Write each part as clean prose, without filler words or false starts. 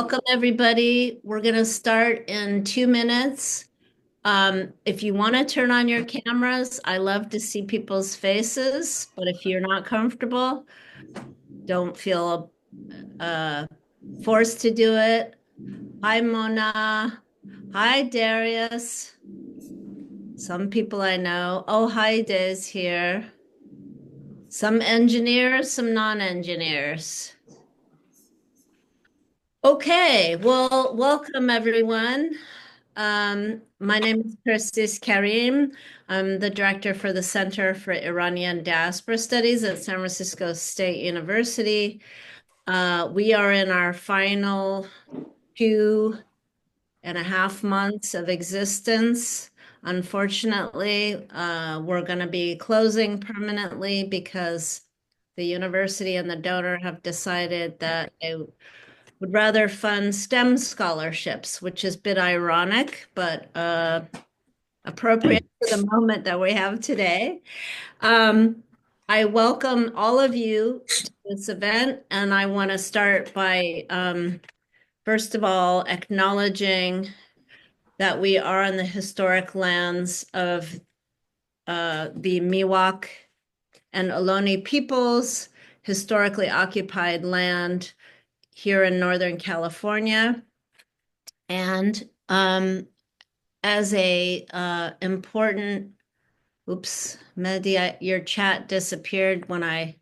Welcome, everybody. We're going to start in 2 minutes. If you want to turn on your cameras, I love to see people's faces, but if you're not comfortable, don't feel forced to do it. Hi, Mona. Hi, Darius. Some people I know. Oh, Heide's here. Some engineers, some non-engineers. Okay, well, welcome everyone. My name is Kristis Karim. I'm the director for the Center for Iranian Diaspora Studies at San Francisco State University. We are in our final 2.5 months of existence. Unfortunately, we're going to be closing permanently because the university and the donor have decided that they would rather fund STEM scholarships, which is a bit ironic, but appropriate for the moment that we have today. I welcome all of you to this event, and I want to start by, first of all, acknowledging that we are on the historic lands of the Miwok and Ohlone peoples, historically occupied land here in Northern California. And as a important, oops, Mehdi, your chat disappeared when I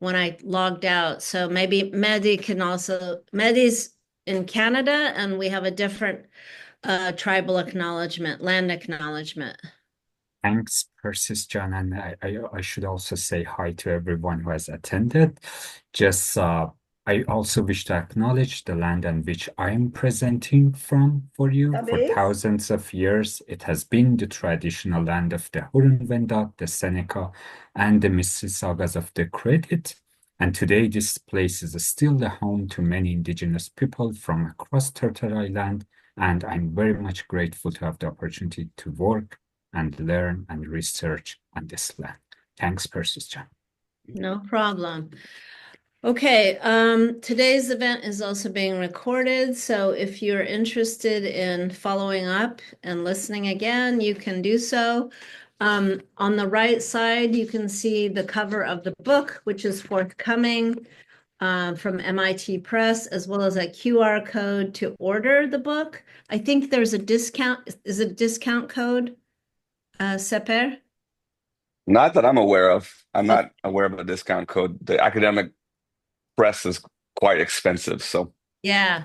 logged out. So maybe Mehdi can also, Mehdi's in Canada, and we have a different tribal acknowledgement, land acknowledgement. Thanks, Persis John, and I should also say hi to everyone who has attended. Just I also wish to acknowledge the land on which I am presenting from for you. For thousands of years, it has been the traditional land of the Huron-Wendat, the Seneca, and the Mississaugas of the Credit. And today, this place is still the home to many indigenous people from across Turtle Island. And I'm very much grateful to have the opportunity to work and learn and research on this land. Thanks, Persis John. No problem. Okay, today's event is also being recorded, so if you're interested in following up and listening again, you can do so. On the right side, you can see the cover of the book, which is forthcoming from MIT Press, as well as a QR code to order the book. I think there's a discount. Is it a discount code, Sepehr? Not that I'm aware of. I'm not aware of a discount code. The academic press is quite expensive, so. Yeah.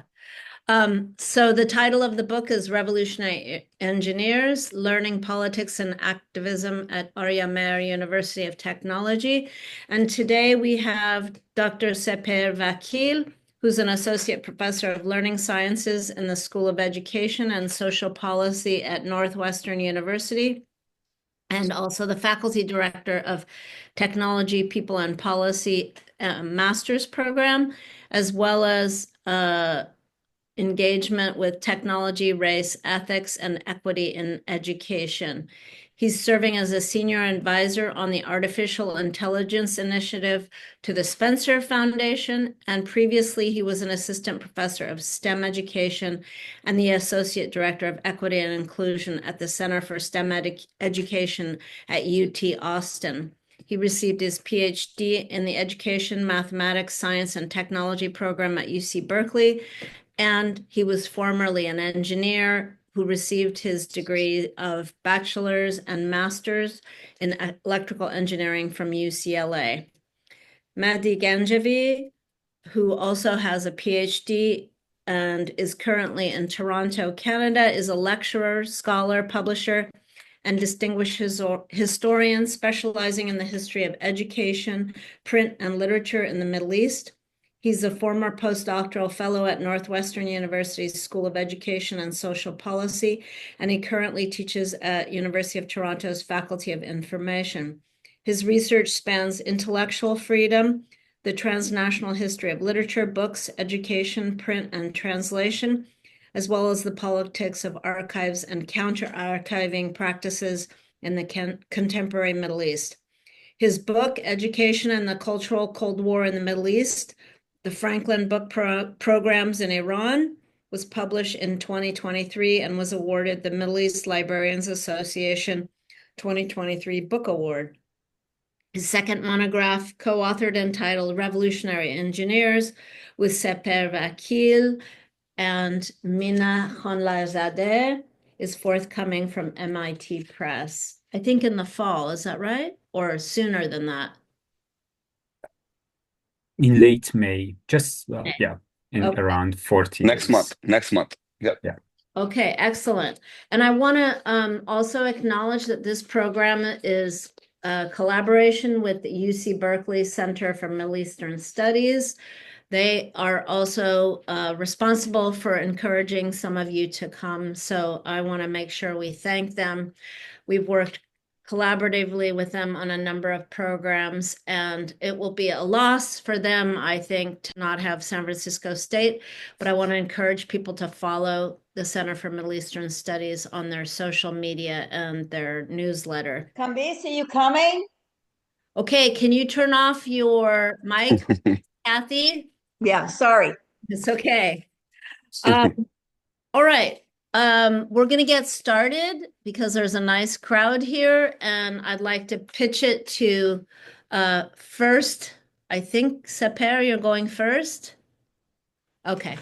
So the title of the book is Revolutionary Engineers, Learning Politics and Activism at Arya Mer University of Technology. And today we have Dr. Sepehr Vakil, who's an associate professor of learning sciences in the School of Education and Social Policy at Northwestern University, and also the faculty director of Technology, People and Policy master's program, as well as engagement with technology, race, ethics, and equity in education. He's serving as a senior advisor on the Artificial Intelligence Initiative to the Spencer Foundation, and previously he was an assistant professor of STEM education and the associate director of equity and inclusion at the Center for STEM Education at UT Austin. He received his PhD in the Education, Mathematics, Science, and Technology program at UC Berkeley, and he was formerly an engineer who received his degree of bachelor's and master's in electrical engineering from UCLA. Mahdi Ganjavi, who also has a PhD and is currently in Toronto, Canada, is a lecturer, scholar, publisher, and distinguished historian specializing in the history of education, print, and literature in the Middle East. He's a former postdoctoral fellow at Northwestern University's School of Education and Social Policy, and he currently teaches at University of Toronto's Faculty of Information. His research spans intellectual freedom, the transnational history of literature, books, education, print, and translation, as well as the politics of archives and counter-archiving practices in the contemporary Middle East. His book, Education and the Cultural Cold War in the Middle East, The Franklin Book Programs in Iran was published in 2023 and was awarded the Middle East Librarians Association 2023 Book Award. His second monograph, co-authored entitled Revolutionary Engineers with Sepehr Vakil and Mina Khanlarzadeh, is forthcoming from MIT Press. I think in the fall, is that right? Or sooner than that? In late May, just in Okay. around 40 Next days. month. Yep. Yeah. Okay, excellent. And I want to also acknowledge that this program is a collaboration with the UC Berkeley Center for Middle Eastern Studies. They are also responsible for encouraging some of you to come. So I want to make sure we thank them. We've worked collaboratively with them on a number of programs, and it will be a loss for them, I think, to not have San Francisco State. But I want to encourage people to follow the Center for Middle Eastern Studies on their social media and their newsletter. Kambis, are you coming? Okay, can you turn off your mic, Kathy? Yeah, sorry. It's okay. All right. We're going to get started because there's a nice crowd here, and I'd like to pitch it to first, I think, Sepehr, you're going first? Okay.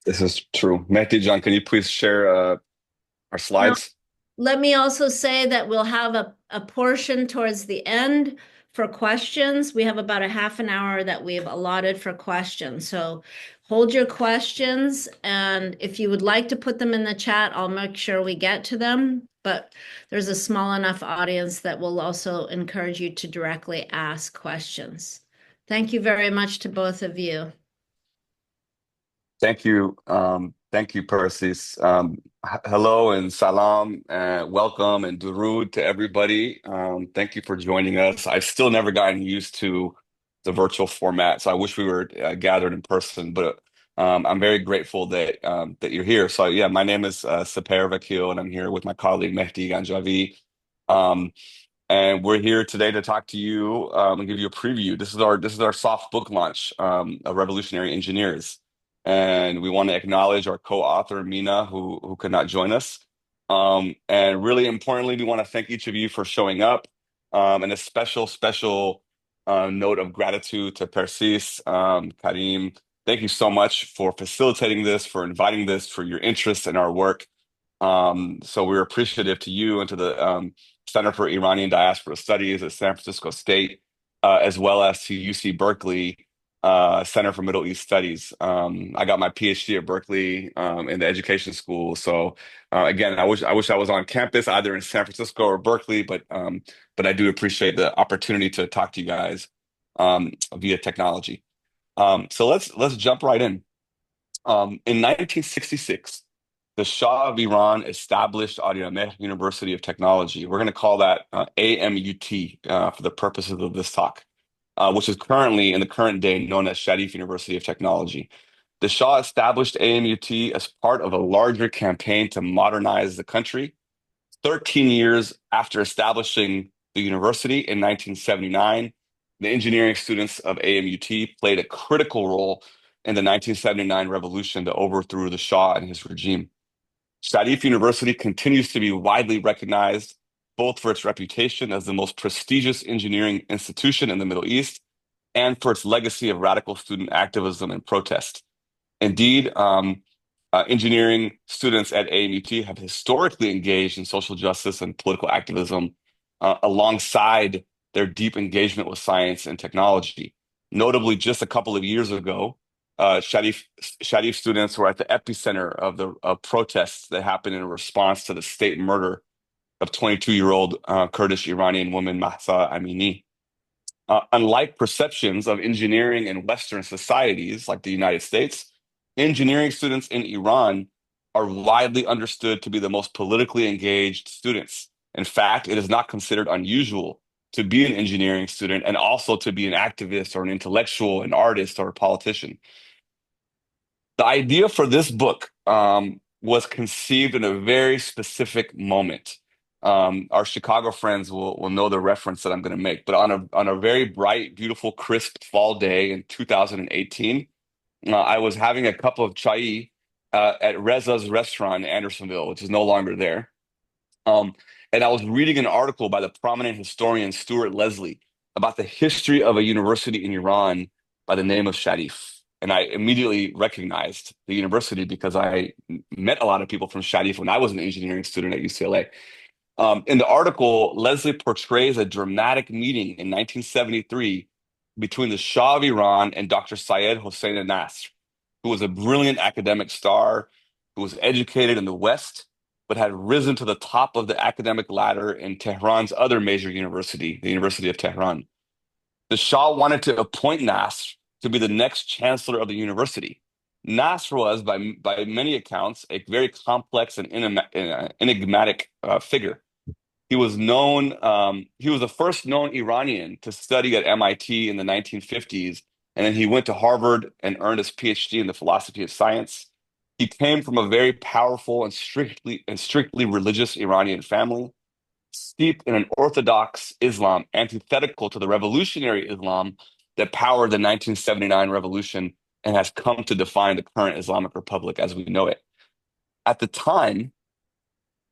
This is true. Mehdi John, can you please share our slides? Let me also say that we'll have a portion towards the end for questions. We have about a half an hour that we've allotted for questions. So hold your questions, and if you would like to put them in the chat, I'll make sure we get to them. But there's a small enough audience that will also encourage you to directly ask questions. Thank you very much to both of you. Thank you. Thank you, Persis. Hello and salam and welcome and durud to everybody. Thank you for joining us. I've still never gotten used to the virtual format, so I wish we were gathered in person, but I'm very grateful that that you're here. So yeah, my name is Sepehr Vakil, and I'm here with my colleague Mahdi Ganjavi. And we're here today to talk to you and give you a preview. This is our soft book launch of Revolutionary Engineers. And we want to acknowledge our co-author, Mina, who could not join us. And really importantly, we want to thank each of you for showing up. And a special note of gratitude to Persis, Karim. Thank you so much for facilitating this, for inviting this, for your interest in our work. So we're appreciative to you and to the Center for Iranian Diaspora Studies at San Francisco State, as well as to UC Berkeley Center for Middle East Studies. I got my PhD at Berkeley in the education school. So again, I wish I was on campus either in San Francisco or Berkeley, but I do appreciate the opportunity to talk to you guys via technology. So let's jump right in. In 1966, the Shah of Iran established Sharif University of Technology. We're going to call that AMUT for the purposes of this talk, which is currently, in the current day, known as Sharif University of Technology. The Shah established AMUT as part of a larger campaign to modernize the country. 13 years after establishing the university in 1979, the engineering students of AMUT played a critical role in the 1979 revolution that overthrew the Shah and his regime. Sharif University continues to be widely recognized both for its reputation as the most prestigious engineering institution in the Middle East and for its legacy of radical student activism and protest. Indeed, engineering students at AMUT have historically engaged in social justice and political activism alongside their deep engagement with science and technology. Notably, just a couple of years ago, Sharif students were at the epicenter of the protests that happened in response to the state murder of 22-year-old Kurdish Iranian woman Mahsa Amini. Unlike perceptions of engineering in Western societies like the United States, engineering students in Iran are widely understood to be the most politically engaged students. In fact, it is not considered unusual to be an engineering student and also to be an activist or an intellectual, an artist, or a politician. The idea for this book was conceived in a very specific moment. Our Chicago friends will know the reference that I'm going to make. But on a very bright, beautiful, crisp fall day in 2018, I was having a cup of chai at Reza's restaurant in Andersonville, which is no longer there. And I was reading an article by the prominent historian Stuart Leslie about the history of a university in Iran by the name of Sharif. And I immediately recognized the university because I met a lot of people from Sharif when I was an engineering student at UCLA. In the article, Leslie portrays a dramatic meeting in 1973 between the Shah of Iran and Dr. Syed Hossein Nasr, who was a brilliant academic star, who was educated in the West, but had risen to the top of the academic ladder in Tehran's other major university, the University of Tehran. The Shah wanted to appoint Nasr to be the next chancellor of the university. Nasr was, by many accounts, a very complex and enigmatic figure. He was known. He was the first known Iranian to study at MIT in the 1950s, and then he went to Harvard and earned his PhD in the philosophy of science. He came from a very powerful and strictly religious Iranian family, steeped in an orthodox Islam antithetical to the revolutionary Islam that powered the 1979 revolution and has come to define the current Islamic Republic as we know it. At the time,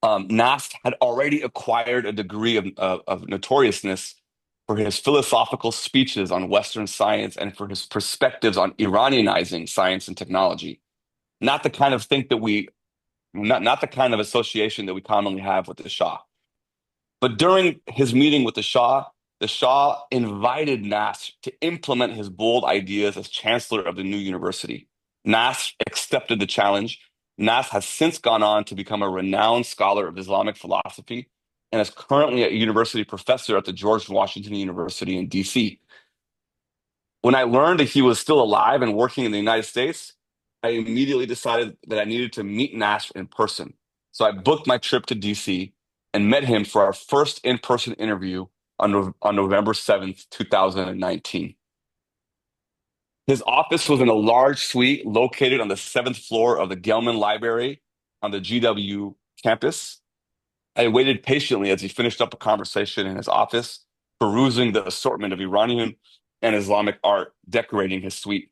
Nast had already acquired a degree of notoriousness for his philosophical speeches on Western science and for his perspectives on Iranianizing science and technology. Not the kind of thing that not the kind of association that we commonly have with the Shah. But during his meeting with the Shah invited Nasr to implement his bold ideas as chancellor of the new university. Nasr accepted the challenge. Nasr has since gone on to become a renowned scholar of Islamic philosophy and is currently a university professor at the George Washington University in DC. When I learned that he was still alive and working in the United States, I immediately decided that I needed to meet Nasr in person. So I booked my trip to DC and met him for our first in-person interview on November 7th, 2019. His office was in a large suite located on the 7th floor of the Gelman Library on the GW campus. I waited patiently as he finished up a conversation in his office, perusing the assortment of Iranian and Islamic art decorating his suite.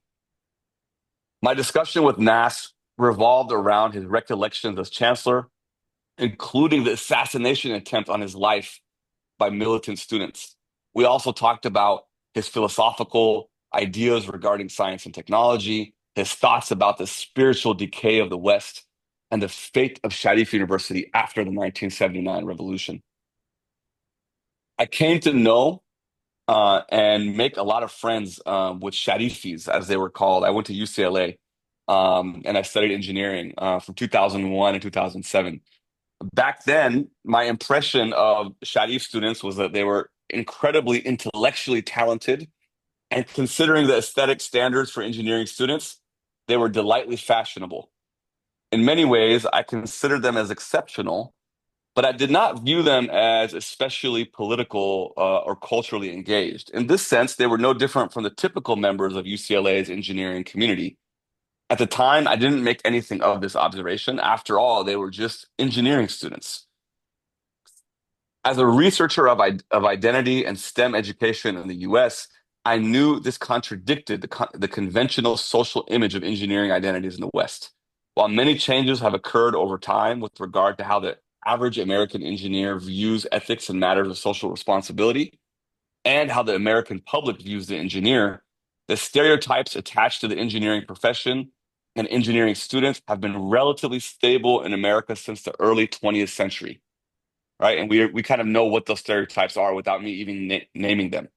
My discussion with Nas revolved around his recollections as chancellor, including the assassination attempt on his life by militant students. We also talked about his philosophical ideas regarding science and technology, his thoughts about the spiritual decay of the West, and the fate of Sharif University after the 1979 revolution. I came to know and make a lot of friends with Sharifis, as they were called. I went to UCLA and I studied engineering from 2001 and 2007. Back then, my impression of Sharif students was that they were incredibly intellectually talented, and considering the aesthetic standards for engineering students, they were delightfully fashionable. In many ways, I considered them as exceptional, but I did not view them as especially political or culturally engaged. In this sense, they were no different from the typical members of UCLA's engineering community. At the time, I didn't make anything of this observation. After all, they were just engineering students. As a researcher of identity and STEM education in the US, I knew this contradicted the conventional social image of engineering identities in the West. While many changes have occurred over time with regard to how the average American engineer views ethics and matters of social responsibility, and how the American public views the engineer, the stereotypes attached to the engineering profession and engineering students have been relatively stable in America since the early 20th century, right? And we kind of know what those stereotypes are without me even naming them.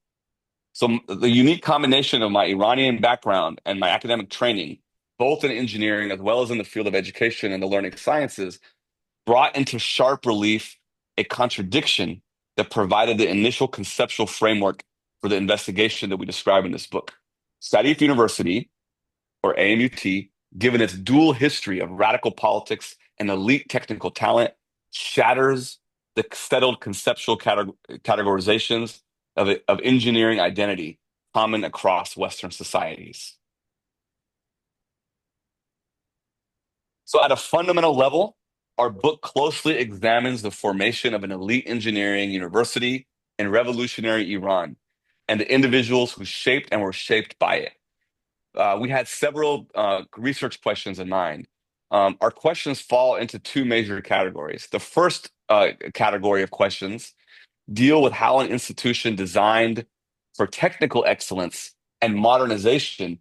So the unique combination of my Iranian background and my academic training, both in engineering as well as in the field of education and the learning sciences, brought into sharp relief a contradiction that provided the initial conceptual framework for the investigation that we describe in this book. Sharif University, or AMUT, given its dual history of radical politics and elite technical talent, shatters the settled conceptual categorizations of engineering identity common across Western societies. So at a fundamental level, Our book closely examines the formation of an elite engineering university in revolutionary Iran and the individuals who shaped and were shaped by it. We had several research questions in mind. Our questions fall into two major categories. The first category of questions deal with how an institution designed for technical excellence and modernization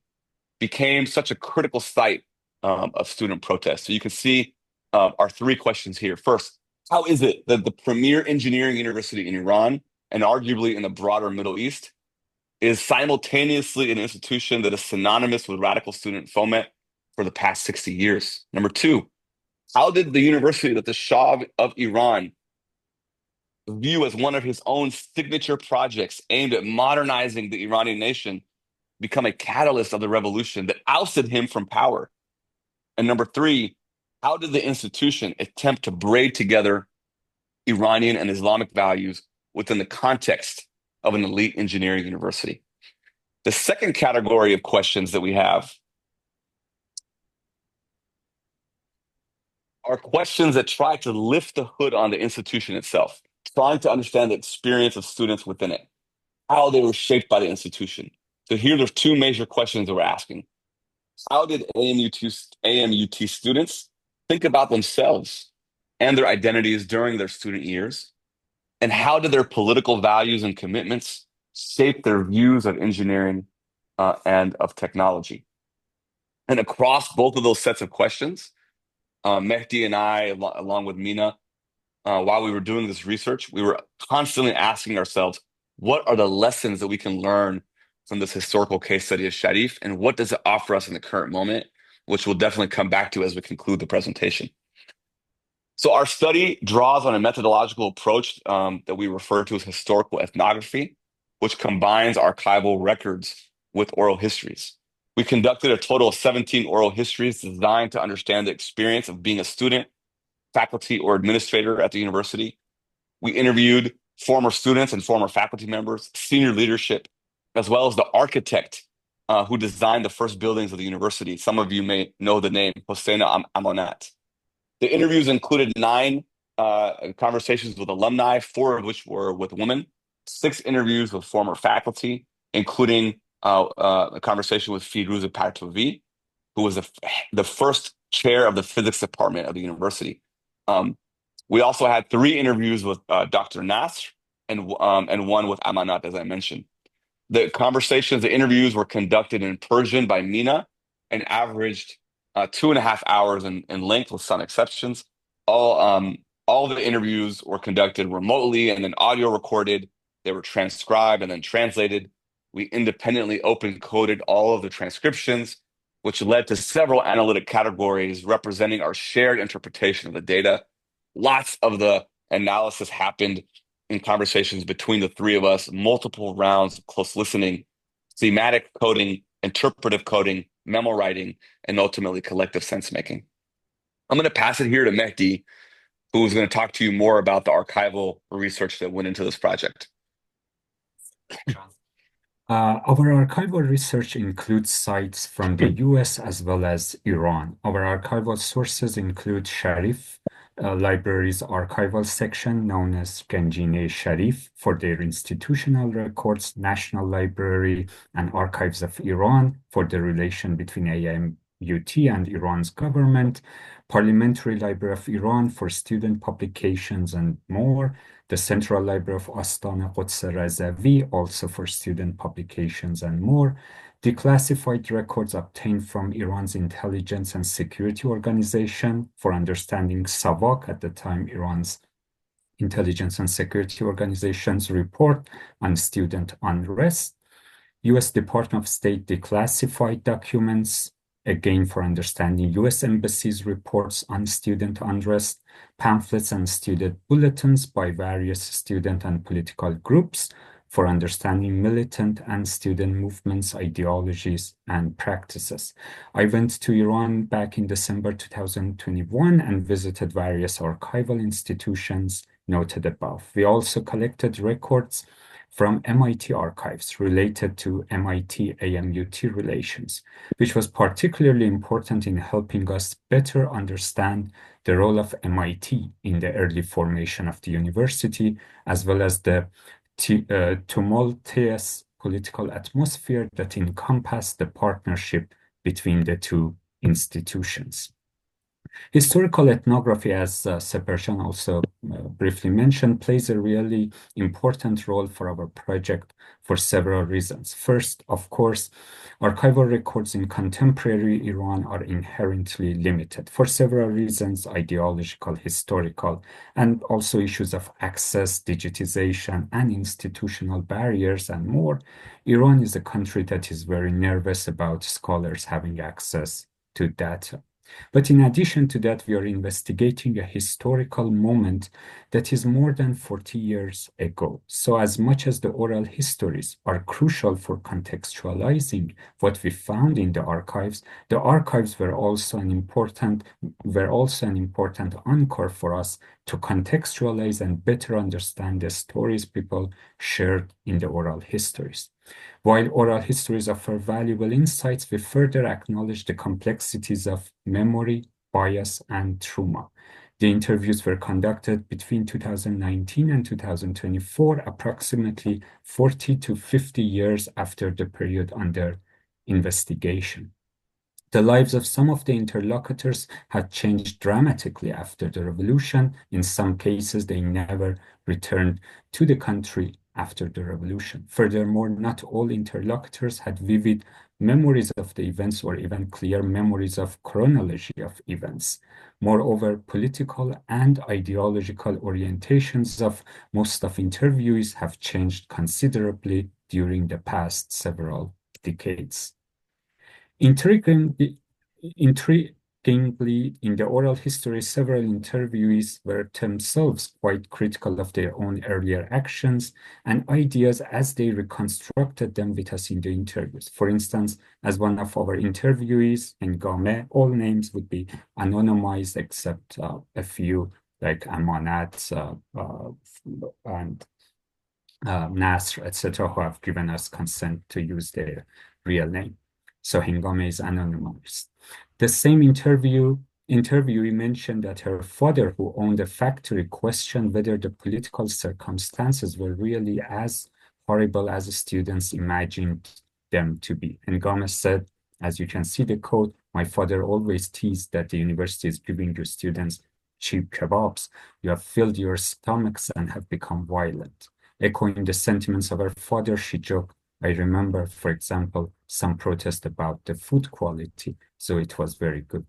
became such a critical site of student protest. So you can see our three questions here. First, how is it that the premier engineering university in Iran and arguably in the broader Middle East is simultaneously an institution that is synonymous with radical student foment for the past 60 years? Number two, how did the university that the Shah of Iran view as one of his own signature projects aimed at modernizing the Iranian nation become a catalyst of the revolution that ousted him from power? And number three, how did the institution attempt to braid together Iranian and Islamic values within the context of an elite engineering university? The second category of questions that we have are questions that try to lift the hood on the institution itself, trying to understand the experience of students within it, how they were shaped by the institution. So here there's two major questions that we're asking. How did AMUT students think about themselves and their identities during their student years? And how did their political values and commitments shape their views of engineering and of technology? And across both of those sets of questions, Mehdi and I, along with Mina, while we were doing this research, we were constantly asking ourselves, what are the lessons that we can learn from this historical case study of Sharif, and what does it offer us in the current moment, which we'll definitely come back to as we conclude the presentation. So our study draws on a methodological approach that we refer to as historical ethnography, which combines archival records with oral histories. We conducted a total of 17 oral histories designed to understand the experience of being a student, faculty, or administrator at the university. We interviewed former students and former faculty members, senior leadership, as well as the architect who designed the first buildings of the university. Some of you may know the name, Hossein Amonat. The interviews included 9 conversations with alumni, 4 of which were with women, 6 interviews with former faculty, including a conversation with Firouz Partovi, who was the first chair of the physics department of the university. We also had 3 interviews with Dr. Nasr and one with Amanat, as I mentioned. The conversations, the interviews were conducted in Persian by Mina and averaged 2.5 hours in length, with some exceptions. All the interviews were conducted remotely and then audio recorded. They were transcribed and then translated. We independently open coded all of the transcriptions, which led to several analytic categories representing our shared interpretation of the data. Lots of the analysis happened in conversations between the 3 of us, multiple rounds of close listening, thematic coding, interpretive coding, memo writing, and ultimately collective sense making. I'm going to pass it here to Mehdi, who's going to talk to you more about the archival research that went into this project. Our archival research includes sites from the US as well as Iran. Our archival sources include Sharif Library's archival section, known as Ganjine Sharif, for their institutional records, National Library and Archives of Iran for the relation between AMUT and Iran's government, Parliamentary Library of Iran for student publications and more, the Central Library of Astana Quds Razavi, also for student publications and more, declassified records obtained from Iran's Intelligence and Security Organization for understanding SAVAK, at the time Iran's Intelligence and Security Organization's report on student unrest, U.S. Department of State declassified documents, again for understanding U.S. Embassy's reports on student unrest, pamphlets and student bulletins by various student and political groups for understanding militant and student movements, ideologies, and practices. I went to Iran back in December 2021 and visited various archival institutions noted above. We also collected records from MIT archives related to MIT-AMUT relations, which was particularly important in helping us better understand the role of MIT in the early formation of the university, as well as the tumultuous political atmosphere that encompassed the partnership between the two institutions. Historical ethnography, as Sepehr also briefly mentioned, plays a really important role for our project for several reasons. First, of course, archival records in contemporary Iran are inherently limited for several reasons, ideological, historical, and also issues of access, digitization, and institutional barriers, and more. Iran is a country that is very nervous about scholars having access to data. But in addition to that, we are investigating a historical moment that is more than 40 years ago. So as much as the oral histories are crucial for contextualizing what we found in the archives were also an important anchor for us to contextualize and better understand the stories people shared in the oral histories. While oral histories offer valuable insights, we further acknowledge the complexities of memory, bias, and trauma. The interviews were conducted between 2019 and 2024, approximately 40 to 50 years after the period under investigation. The lives of some of the interlocutors had changed dramatically after the revolution. In some cases, they never returned to the country after the revolution. Furthermore, not all interlocutors had vivid memories of the events or even clear memories of chronology of events. Moreover, political and ideological orientations of most of interviewees have changed considerably during the past several decades. Intriguingly, in the oral history, several interviewees were themselves quite critical of their own earlier actions and ideas as they reconstructed them with us in the interviews. For instance, as one of our interviewees, Hengame, all names would be anonymized except a few like Amanat and Nasr, etc., who have given us consent to use their real name. So Hengame is anonymized. The same interviewee mentioned that her father, who owned a factory, questioned whether the political circumstances were really as horrible as students imagined them to be. Hengame said, as you can see the quote, "My father always teased that the university is giving your students cheap kebabs. You have filled your stomachs and have become violent." Echoing the sentiments of her father, she joked, "I remember, for example, some protest about the food quality, so it was very good."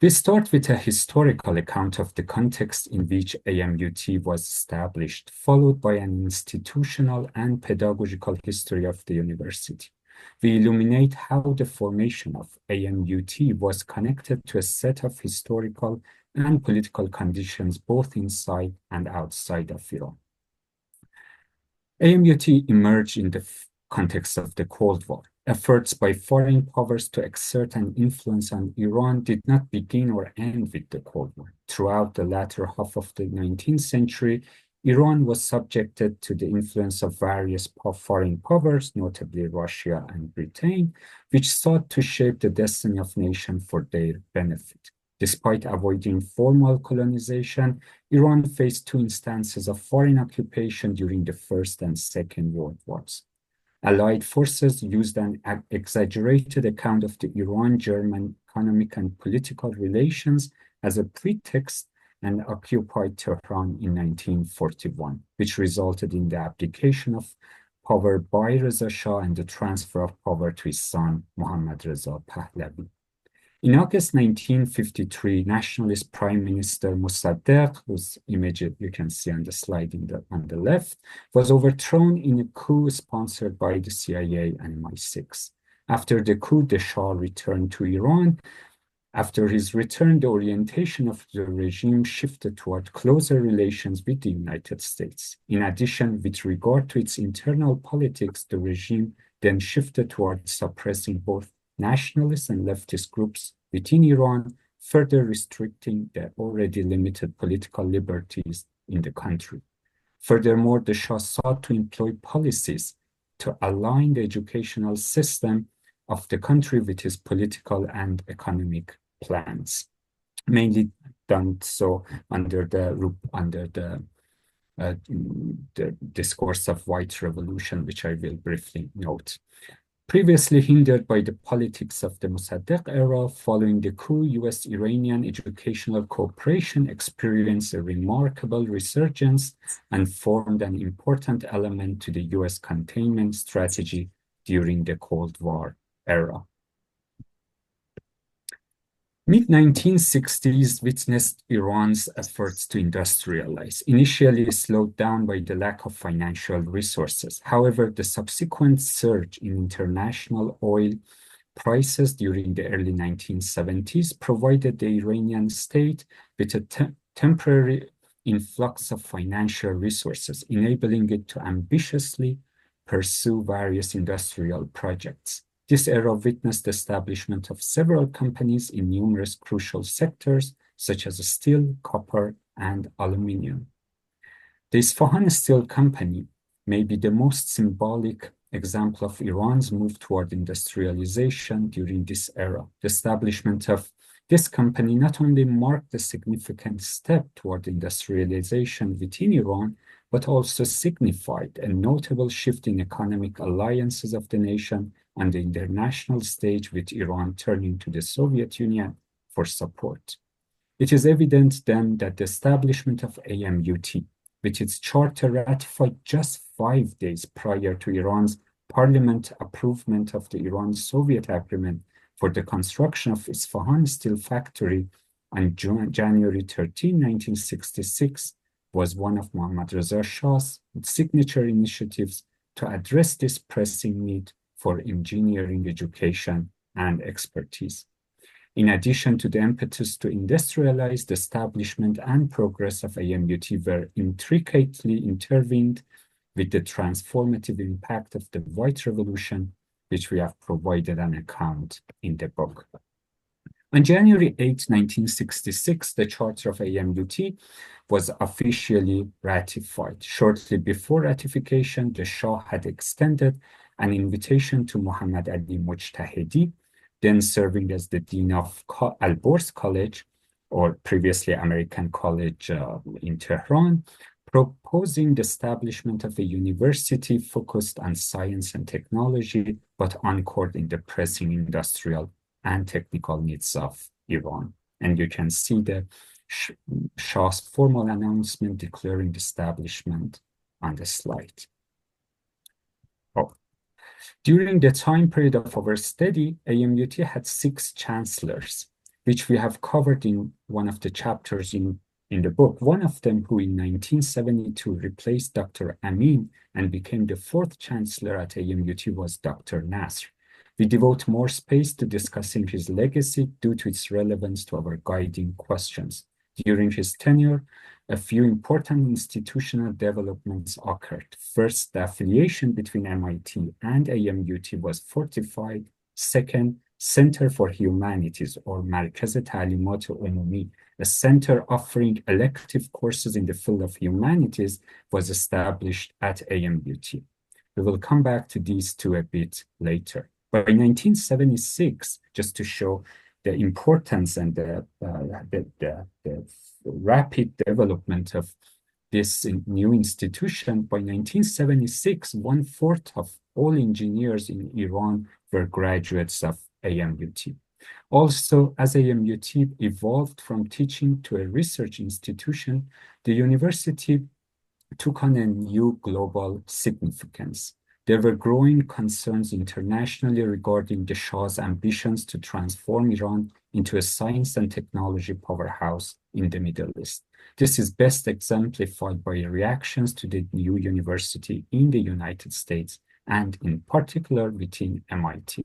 We start with a historical account of the context in which AMUT was established, followed by an institutional and pedagogical history of the university. We illuminate how the formation of AMUT was connected to a set of historical and political conditions both inside and outside of Iran. AMUT emerged in the context of the Cold War. Efforts by foreign powers to exert an influence on Iran did not begin or end with the Cold War. Throughout the latter half of the 19th century, Iran was subjected to the influence of various foreign powers, notably Russia and Britain, which sought to shape the destiny of nations for their benefit. Despite avoiding formal colonization, Iran faced two instances of foreign occupation during the First and Second World Wars. Allied forces used an exaggerated account of the Iran-German economic and political relations as a pretext and occupied Tehran in 1941, which resulted in the abdication of power by Reza Shah and the transfer of power to his son, Mohammad Reza Pahlavi. In August 1953, nationalist Prime Minister Mossadegh, whose image you can see on the slide on the left, was overthrown in a coup sponsored by the CIA and MI6. After the coup, the Shah returned to Iran. After his return, the orientation of the regime shifted toward closer relations with the United States. In addition, with regard to its internal politics, the regime then shifted toward suppressing both nationalist and leftist groups within Iran, further restricting the already limited political liberties in the country. Furthermore, the Shah sought to employ policies to align the educational system of the country with his political and economic plans, mainly done so under the discourse of white revolution, which I will briefly note. Previously hindered by the politics of the Mossadegh era, following the coup, US-Iranian educational cooperation experienced a remarkable resurgence and formed an important element to the US containment strategy during the Cold War era. Mid-1960s witnessed Iran's efforts to industrialize, initially slowed down by the lack of financial resources. However, the subsequent surge in international oil prices during the early 1970s provided the Iranian state with a temporary influx of financial resources, enabling it to ambitiously pursue various industrial projects. This era witnessed the establishment of several companies in numerous crucial sectors, such as steel, copper, and aluminum. The Isfahan Steel Company may be the most symbolic example of Iran's move toward industrialization during this era. The establishment of this company not only marked a significant step toward industrialization within Iran, but also signified a notable shift in economic alliances of the nation on the international stage, with Iran turning to the Soviet Union for support. It is evident then that the establishment of AMUT, with its charter ratified just 5 days prior to Iran's parliament approval of the Iran-Soviet agreement for the construction of Isfahan steel factory on January 13, 1966, was one of Mohammad Reza Shah's signature initiatives to address this pressing need for engineering education and expertise. In addition to the impetus to industrialize, the establishment and progress of AMUT were intricately intertwined with the transformative impact of the White Revolution, which we have provided an account in the book. On January 8, 1966, the Charter of AMUT was officially ratified. Shortly before ratification, the Shah had extended an invitation to Muhammad Ali Mujtahidi, then serving as the Dean of Al-Bors College, or previously American College in Tehran, proposing the establishment of a university focused on science and technology, but anchored in the pressing industrial and technical needs of Iran. And you can see the Shah's formal announcement declaring the establishment on the slide. During the time period of our study, AMUT had 6 chancellors, which we have covered in one of the chapters in the book. One of them, who in 1972 replaced Dr. Amin and became the 4th chancellor at AMUT, was Dr. Nasr. We devote more space to discussing his legacy due to its relevance to our guiding questions. During his tenure, a few important institutional developments occurred. First, the affiliation between MIT and AMUT was fortified. Second, Center for Humanities, or Markaz Ta'limat Umumi, a center offering elective courses in the field of humanities, was established at AMUT. We will come back to these two a bit later. By 1976, just to show the importance and the rapid development of this new institution, by 1976, 1/4 of all engineers in Iran were graduates of AMUT. Also, as AMUT evolved from teaching to a research institution, the university took on a new global significance. There were growing concerns internationally regarding the Shah's ambitions to transform Iran into a science and technology powerhouse in the Middle East. This is best exemplified by reactions to the new university in the United States, and in particular within MIT.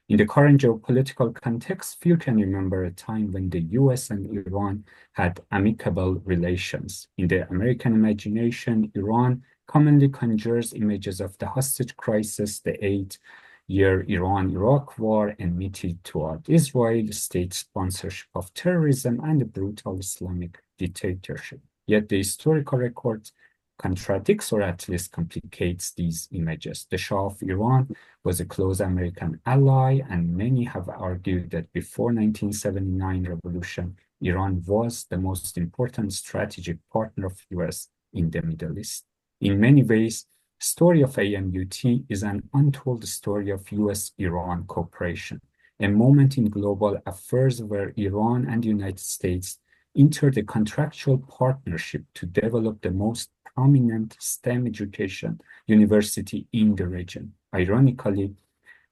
In the current geopolitical context, few can remember a time when the US and Iran had amicable relations. In the American imagination, Iran commonly conjures images of the hostage crisis, the 8-year Iran-Iraq war, enmity toward Israel, state sponsorship of terrorism, and a brutal Islamic dictatorship. Yet the historical records contradicts or at least complicates these images. The Shah of Iran was a close American ally, and many have argued that before 1979 revolution, Iran was the most important strategic partner of US in the Middle East. In many ways, the story of AMUT is an untold story of US-Iran cooperation, a moment in global affairs where Iran and the United States entered a contractual partnership to develop the most prominent STEM education university in the region. Ironically,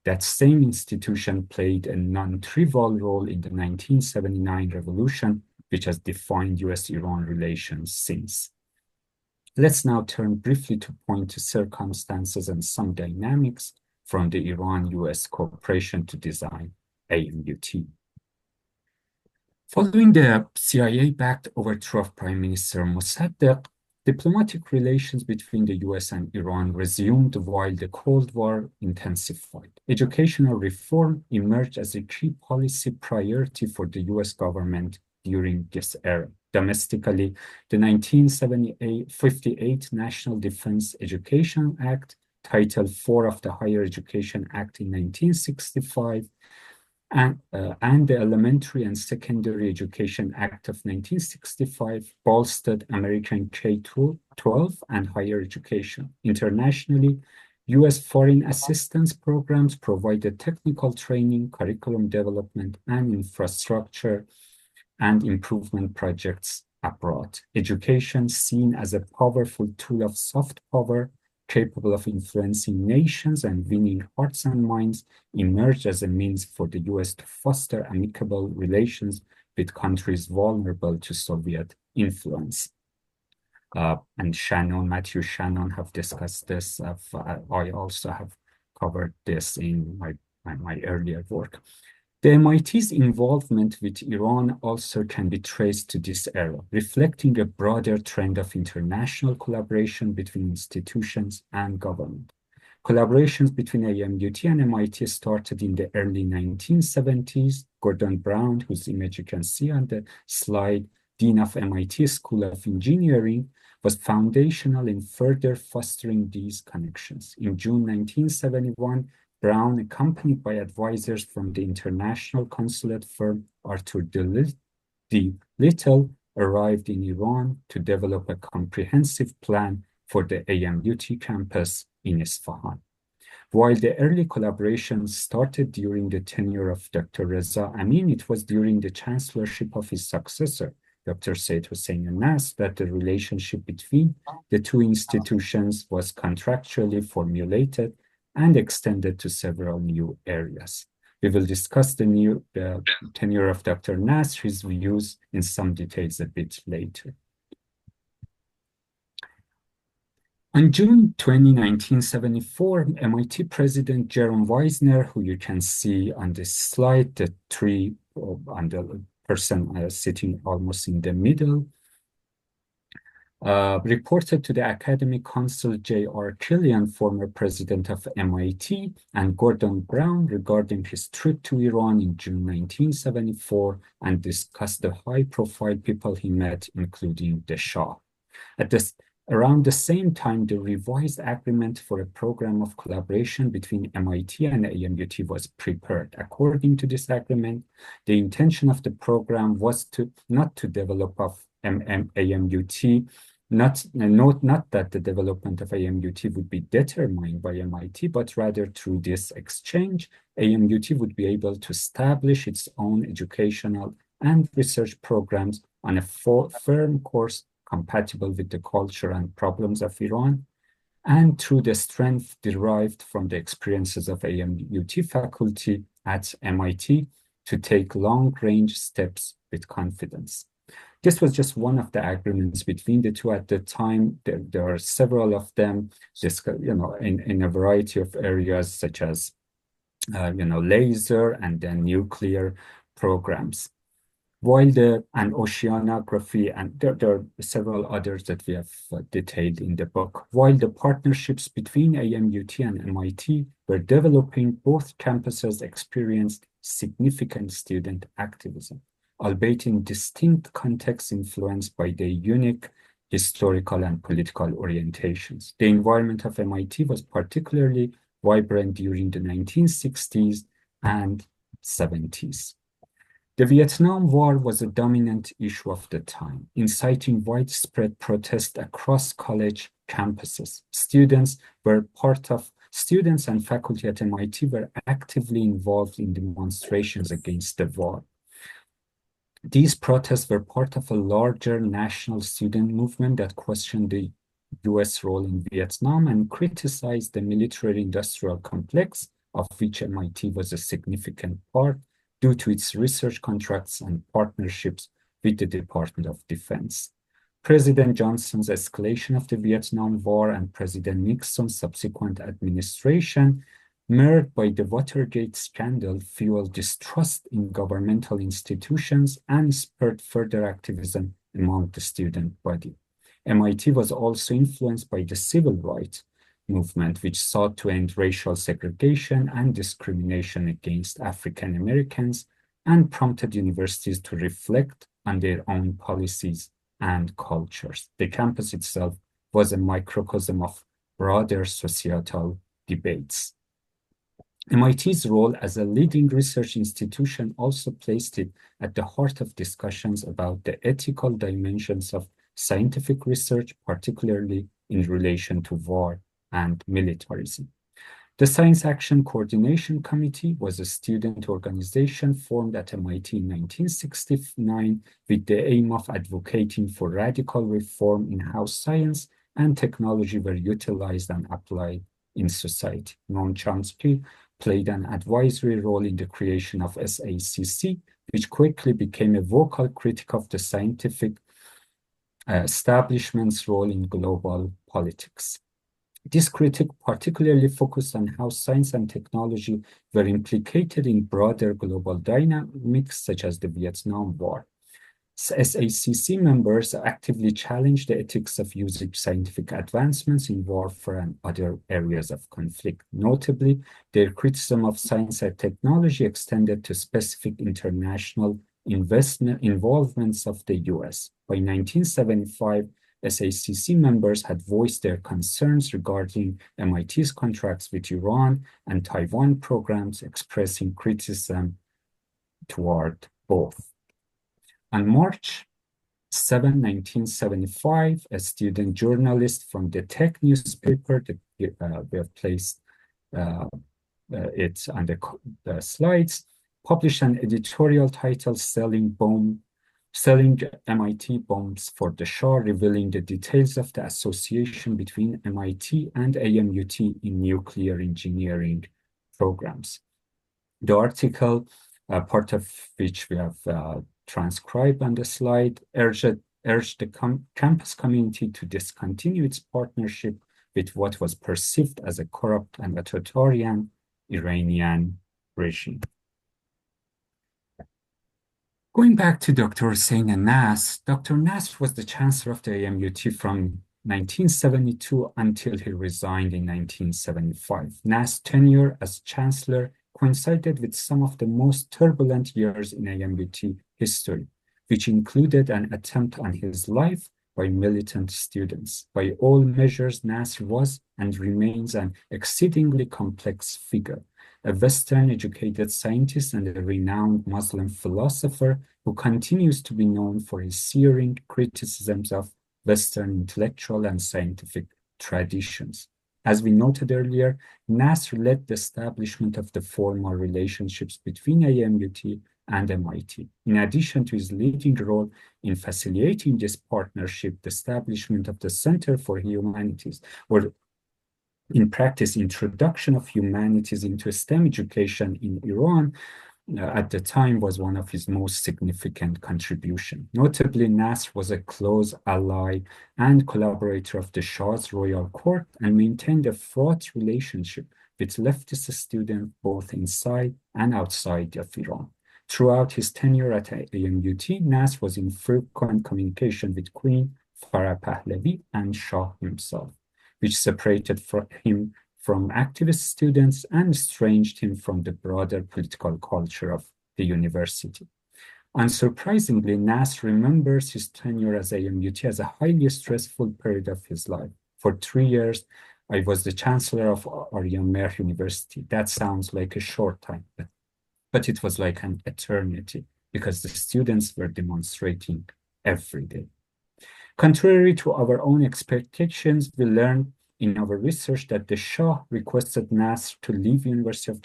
that same institution played a non-trivial role in the 1979 revolution, which has defined US-Iran relations since. Let's now turn briefly to point to circumstances and some dynamics from the Iran-US cooperation to design AMUT. Following the CIA-backed overthrow of Prime Minister Mossadegh, diplomatic relations between the US and Iran resumed while the Cold War intensified. Educational reform emerged as a key policy priority for the US government during this era. Domestically, the 1958 National Defense Education Act, Title IV of the Higher Education Act in 1965, and the Elementary and Secondary Education Act of 1965 bolstered American K-12 and higher education. Internationally, US foreign assistance programs provided technical training, curriculum development, and infrastructure and improvement projects abroad. Education, seen as a powerful tool of soft power, capable of influencing nations and winning hearts and minds, emerged as a means for the US to foster amicable relations with countries vulnerable to Soviet influence. And Matthew Shannon have discussed this. I also have covered this in my earlier work. The MIT's involvement with Iran also can be traced to this era, reflecting a broader trend of international collaboration between institutions and government. Collaborations between AMUT and MIT started in the early 1970s. Gordon Brown, whose image you can see on the slide, Dean of MIT School of Engineering, was foundational in further fostering these connections. In June 1971, Brown, accompanied by advisors from the international consulate firm Arthur D. Little, arrived in Iran to develop a comprehensive plan for the AMUT campus in Isfahan. While the early collaboration started during the tenure of Dr. Reza Amin, it was during the chancellorship of his successor, Dr. Said Hossein Nasr, that the relationship between the two institutions was contractually formulated and extended to several new areas. We will discuss the tenure of Dr. Nasr, his views in some details a bit later. On June 20, 1974, MIT President Jerome Wiesner, who you can see on this slide, the three on the person sitting almost in the middle, reported to the Academic Council J.R. Killian, former president of MIT, and Gordon Brown regarding his trip to Iran in June 1974 and discussed the high-profile people he met, including the Shah. Around the same time, the revised agreement for a program of collaboration between MIT and AMUT was prepared. According to this agreement, the intention of the program was not to develop AMUT, not that the development of AMUT would be determined by MIT, but rather through this exchange, AMUT would be able to establish its own educational and research programs on a firm course compatible with the culture and problems of Iran, and through the strength derived from the experiences of AMUT faculty at MIT to take long-range steps with confidence. This was just one of the agreements between the two at the time. There are several of them, in a variety of areas such as, laser and then nuclear programs. And oceanography, and there are several others that we have detailed in the book. While the partnerships between AMUT and MIT were developing, both campuses experienced significant student activism, albeit in distinct contexts influenced by the unique historical and political orientations. The environment of MIT was particularly vibrant during the 1960s and 70s. The Vietnam War was a dominant issue of the time, inciting widespread protest across college campuses. Students and faculty at MIT were actively involved in demonstrations against the war. These protests were part of a larger national student movement that questioned the US role in Vietnam and criticized the military-industrial complex, of which MIT was a significant part, due to its research contracts and partnerships with the Department of Defense. President Johnson's escalation of the Vietnam War and President Nixon's subsequent administration, marred by the Watergate scandal, fueled distrust in governmental institutions and spurred further activism among the student body. MIT was also influenced by the civil rights movement, which sought to end racial segregation and discrimination against African Americans and prompted universities to reflect on their own policies and cultures. The campus itself was a microcosm of broader societal debates. MIT's role as a leading research institution also placed it at the heart of discussions about the ethical dimensions of scientific research, particularly in relation to war and militarism. The Science Action Coordination Committee was a student organization formed at MIT in 1969 with the aim of advocating for radical reform in how science and technology were utilized and applied in society. Noam Chomsky played an advisory role in the creation of SACC, which quickly became a vocal critic of the scientific establishment's role in global politics. This critique particularly focused on how science and technology were implicated in broader global dynamics, such as the Vietnam War. SACC members actively challenged the ethics of using scientific advancements in warfare and other areas of conflict. Notably, their criticism of science and technology extended to specific international involvements of the US. By 1975, SACC members had voiced their concerns regarding MIT's contracts with Iran and Taiwan programs, expressing criticism toward both. On March 7, 1975, a student journalist from the Tech newspaper, we have placed it on the slides, published an editorial titled Selling MIT Bombs for the Shah, revealing the details of the association between MIT and AMUT in nuclear engineering programs. The article, part of which we have transcribed on the slide, urged the campus community to discontinue its partnership with what was perceived as a corrupt and authoritarian Iranian regime. Going back to Dr. Hussein Nasr, Dr. Nasr was the chancellor of the AMUT from 1972 until he resigned in 1975. Nasr's tenure as chancellor coincided with some of the most turbulent years in AMUT history, which included an attempt on his life by militant students. By all measures, Nasr was and remains an exceedingly complex figure, a Western-educated scientist and a renowned Muslim philosopher who continues to be known for his searing criticisms of Western intellectual and scientific traditions. As we noted earlier, Nasr led the establishment of the formal relationships between AMUT and MIT. In addition to his leading role in facilitating this partnership, the establishment of the Center for Humanities, or in practice, introduction of humanities into STEM education in Iran at the time was one of his most significant contributions. Notably, Nasr was a close ally and collaborator of the Shah's royal court and maintained a fraught relationship with leftist students both inside and outside of Iran. Throughout his tenure at AMUT, Nasr was in frequent communication with Queen Farah Pahlavi and Shah himself, which separated him from activist students and estranged him from the broader political culture of the university. Unsurprisingly, Nas remembers his tenure as AMUT as a highly stressful period of his life. For 3 years, I was the chancellor of Sepehr University. That sounds like a short time, but it was like an eternity because the students were demonstrating every day. Contrary to our own expectations, we learned in our research that the Shah requested Nasr to leave University of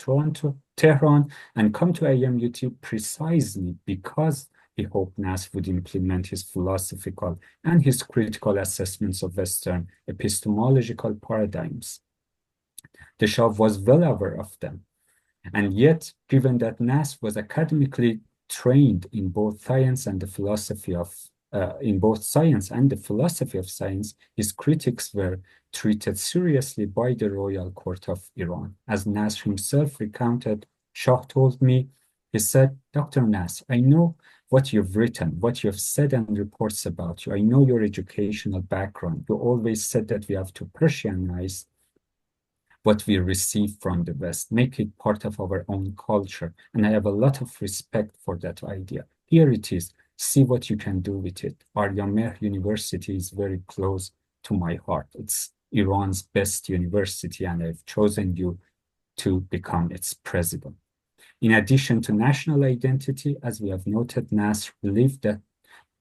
Tehran, and come to AMUT precisely because he hoped Nasr would implement his philosophical and his critical assessments of Western epistemological paradigms. The Shah was well aware of them. And yet, given that Nasr was academically trained in both science and the philosophy of science, his critics were treated seriously by the royal court of Iran. As Nasr himself recounted, Shah told me, he said, Dr. Nasr, I know what you've written, what you've said and reports about you. I know your educational background. You always said that we have to Persianize what we receive from the West, make it part of our own culture. And I have a lot of respect for that idea. Here it is. See what you can do with it. Sepehr University is very close to my heart. It's Iran's best university, and I've chosen you to become its president. In addition to national identity, as we have noted, Nasr believed that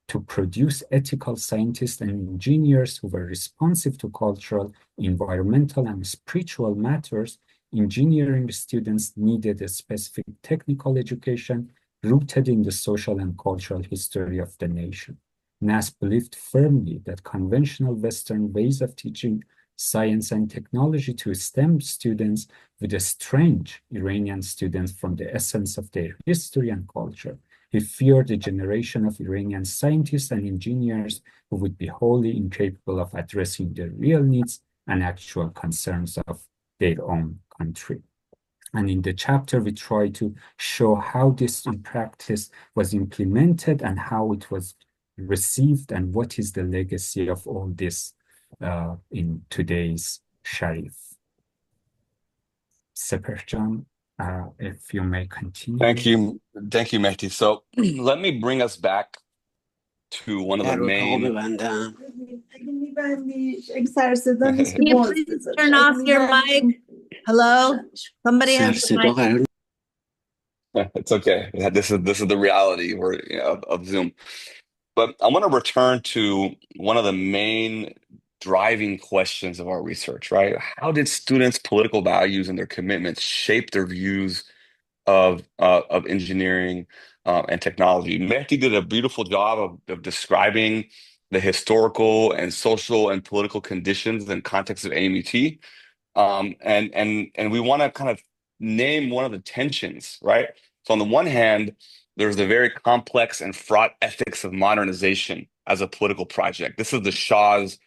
to produce ethical scientists and engineers who were responsive to cultural, environmental, and spiritual matters, engineering students needed a specific technical education rooted in the social and cultural history of the nation. Nasr believed firmly that conventional Western ways of teaching science and technology to STEM students would estrange Iranian students from the essence of their history and culture. He feared a generation of Iranian scientists and engineers who would be wholly incapable of addressing the real needs and actual concerns of their own country. And in the chapter, we try to show how this in practice was implemented and how it was received and what is the legacy of all this in today's Sharif. Sepehr Jan, if you may continue. Thank you, Mehdi. So let me bring us back to one of the main. Can you please turn off your mic? Hello? Somebody has the mic. It's okay. This is the reality of Zoom. But I want to return to one of the main driving questions of our research, right? How did students' political values and their commitments shape their views of engineering and technology? Mehdi did a beautiful job of describing the historical and social and political conditions and context of AMUT. And we want to kind of name one of the tensions, right? So on the one hand, there's the very complex and fraught ethics of modernization as a political project. This is the Shah's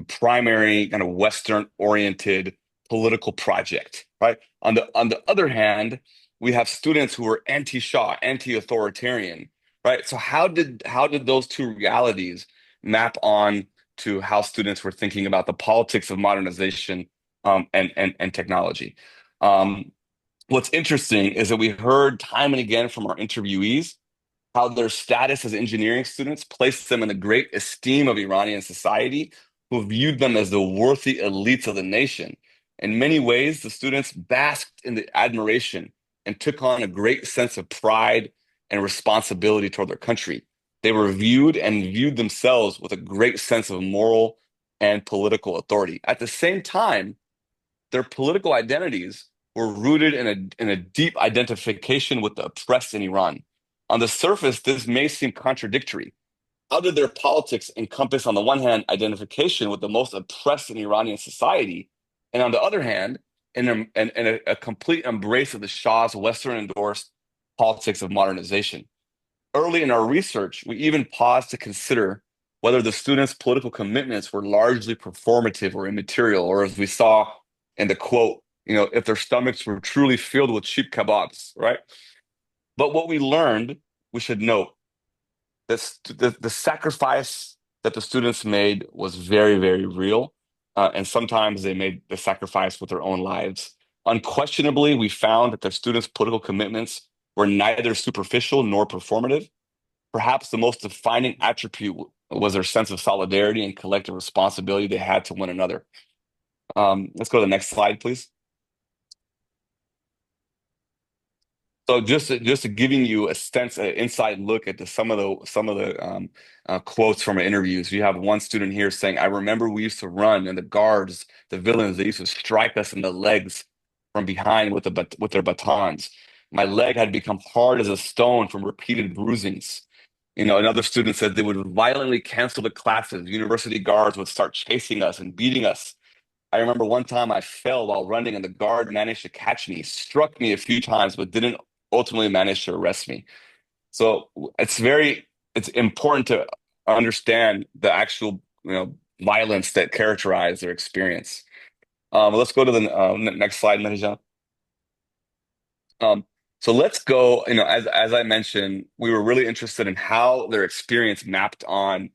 primary kind of Western-oriented political project, right? On the other hand, we have students who are anti-Shah, anti-authoritarian, right? So how did those two realities map on to how students were thinking about the politics of modernization and technology? What's interesting is that we heard time and again from our interviewees how their status as engineering students placed them in the great esteem of Iranian society, who viewed them as the worthy elites of the nation. In many ways, the students basked in the admiration and took on a great sense of pride and responsibility toward their country. They were viewed themselves with a great sense of moral and political authority. At the same time, their political identities were rooted in a deep identification with the oppressed in Iran. On the surface, this may seem contradictory. How did their politics encompass, on the one hand, identification with the most oppressed in Iranian society, and on the other hand, in a complete embrace of the Shah's Western-endorsed politics of modernization? Early in our research, we even paused to consider whether the students' political commitments were largely performative or immaterial, or as we saw in the quote, if their stomachs were truly filled with cheap kebabs, right? But what we learned, we should note, the sacrifice that the students made was very, very real. And sometimes they made the sacrifice with their own lives. Unquestionably, we found that the students' political commitments were neither superficial nor performative. perhaps the most defining attribute was their sense of solidarity and collective responsibility they had to one another. Let's go to the next slide, please. So just giving you a sense, an inside look at some of the quotes from our interviews. You have one student here saying, "I remember we used to run, and the guards, the villains, they used to strike us in the legs from behind with their batons. My leg had become hard as a stone from repeated bruisings." Another student said they would violently cancel the classes. University guards would start chasing us and beating us. I remember one time I fell while running and the guard managed to catch me, struck me a few times, but didn't ultimately manage to arrest me. So it's important to understand the actual, violence that characterized their experience. Let's go to the next slide, Mahdi. So let's go, as I mentioned, we were really interested in how their experience mapped on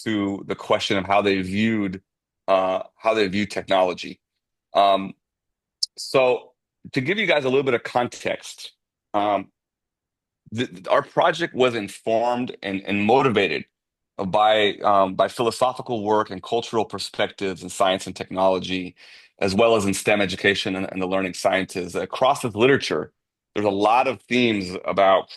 to the question of how they viewed technology. So to give you guys a little bit of context, our project was informed and motivated by philosophical work and cultural perspectives in science and technology, as well as in STEM education and the learning sciences. Across this literature, there's a lot of themes about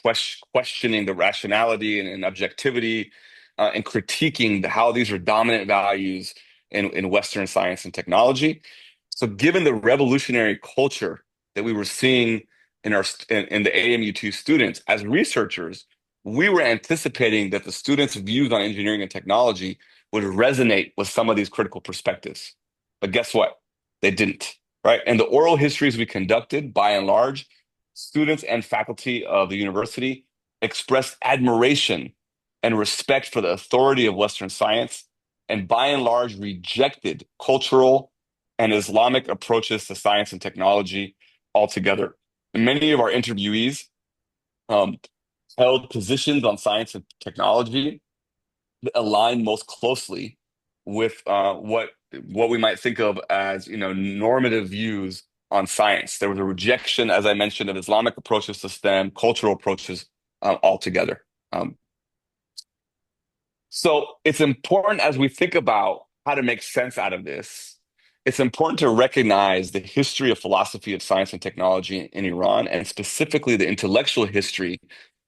questioning the rationality and objectivity, and critiquing how these are dominant values in Western science and technology. So, given the revolutionary culture that we were seeing in the AMU2 students, as researchers, we were anticipating that the students' views on engineering and technology would resonate with some of these critical perspectives. But guess what? They didn't, right? And the oral histories we conducted, by and large, students and faculty of the university expressed admiration and respect for the authority of Western science, and by and large rejected cultural and Islamic approaches to science and technology altogether. And many of our interviewees held positions on science and technology that align most closely with what we might think of as normative views on science. There was a rejection, as I mentioned, of Islamic approaches to STEM, cultural approaches altogether. So it's important, as we think about how to make sense out of this, it's important to recognize the history of philosophy of science and technology in Iran, and specifically the intellectual history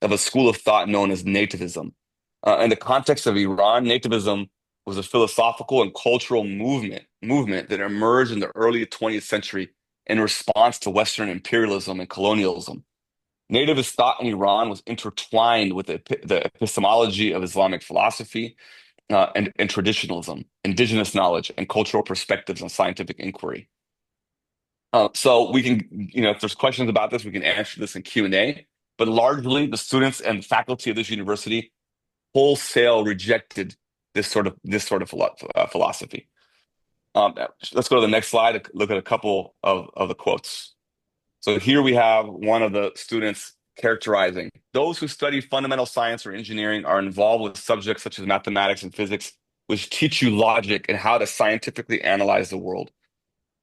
of a school of thought known as nativism. In the context of Iran, nativism was a philosophical and cultural movement that emerged in the early 20th century in response to Western imperialism and colonialism. Nativist thought in Iran was intertwined with the epistemology of Islamic philosophy, and traditionalism, indigenous knowledge, and cultural perspectives on scientific inquiry. So we can, if there's questions about this, we can answer this in Q&A. But largely, the students and faculty of this university wholesale rejected this sort of philosophy. Let's go to the next slide to look at a couple of the quotes. So here we have one of the students characterizing: "Those who study fundamental science or engineering are involved with subjects such as mathematics and physics, which teach you logic and how to scientifically analyze the world.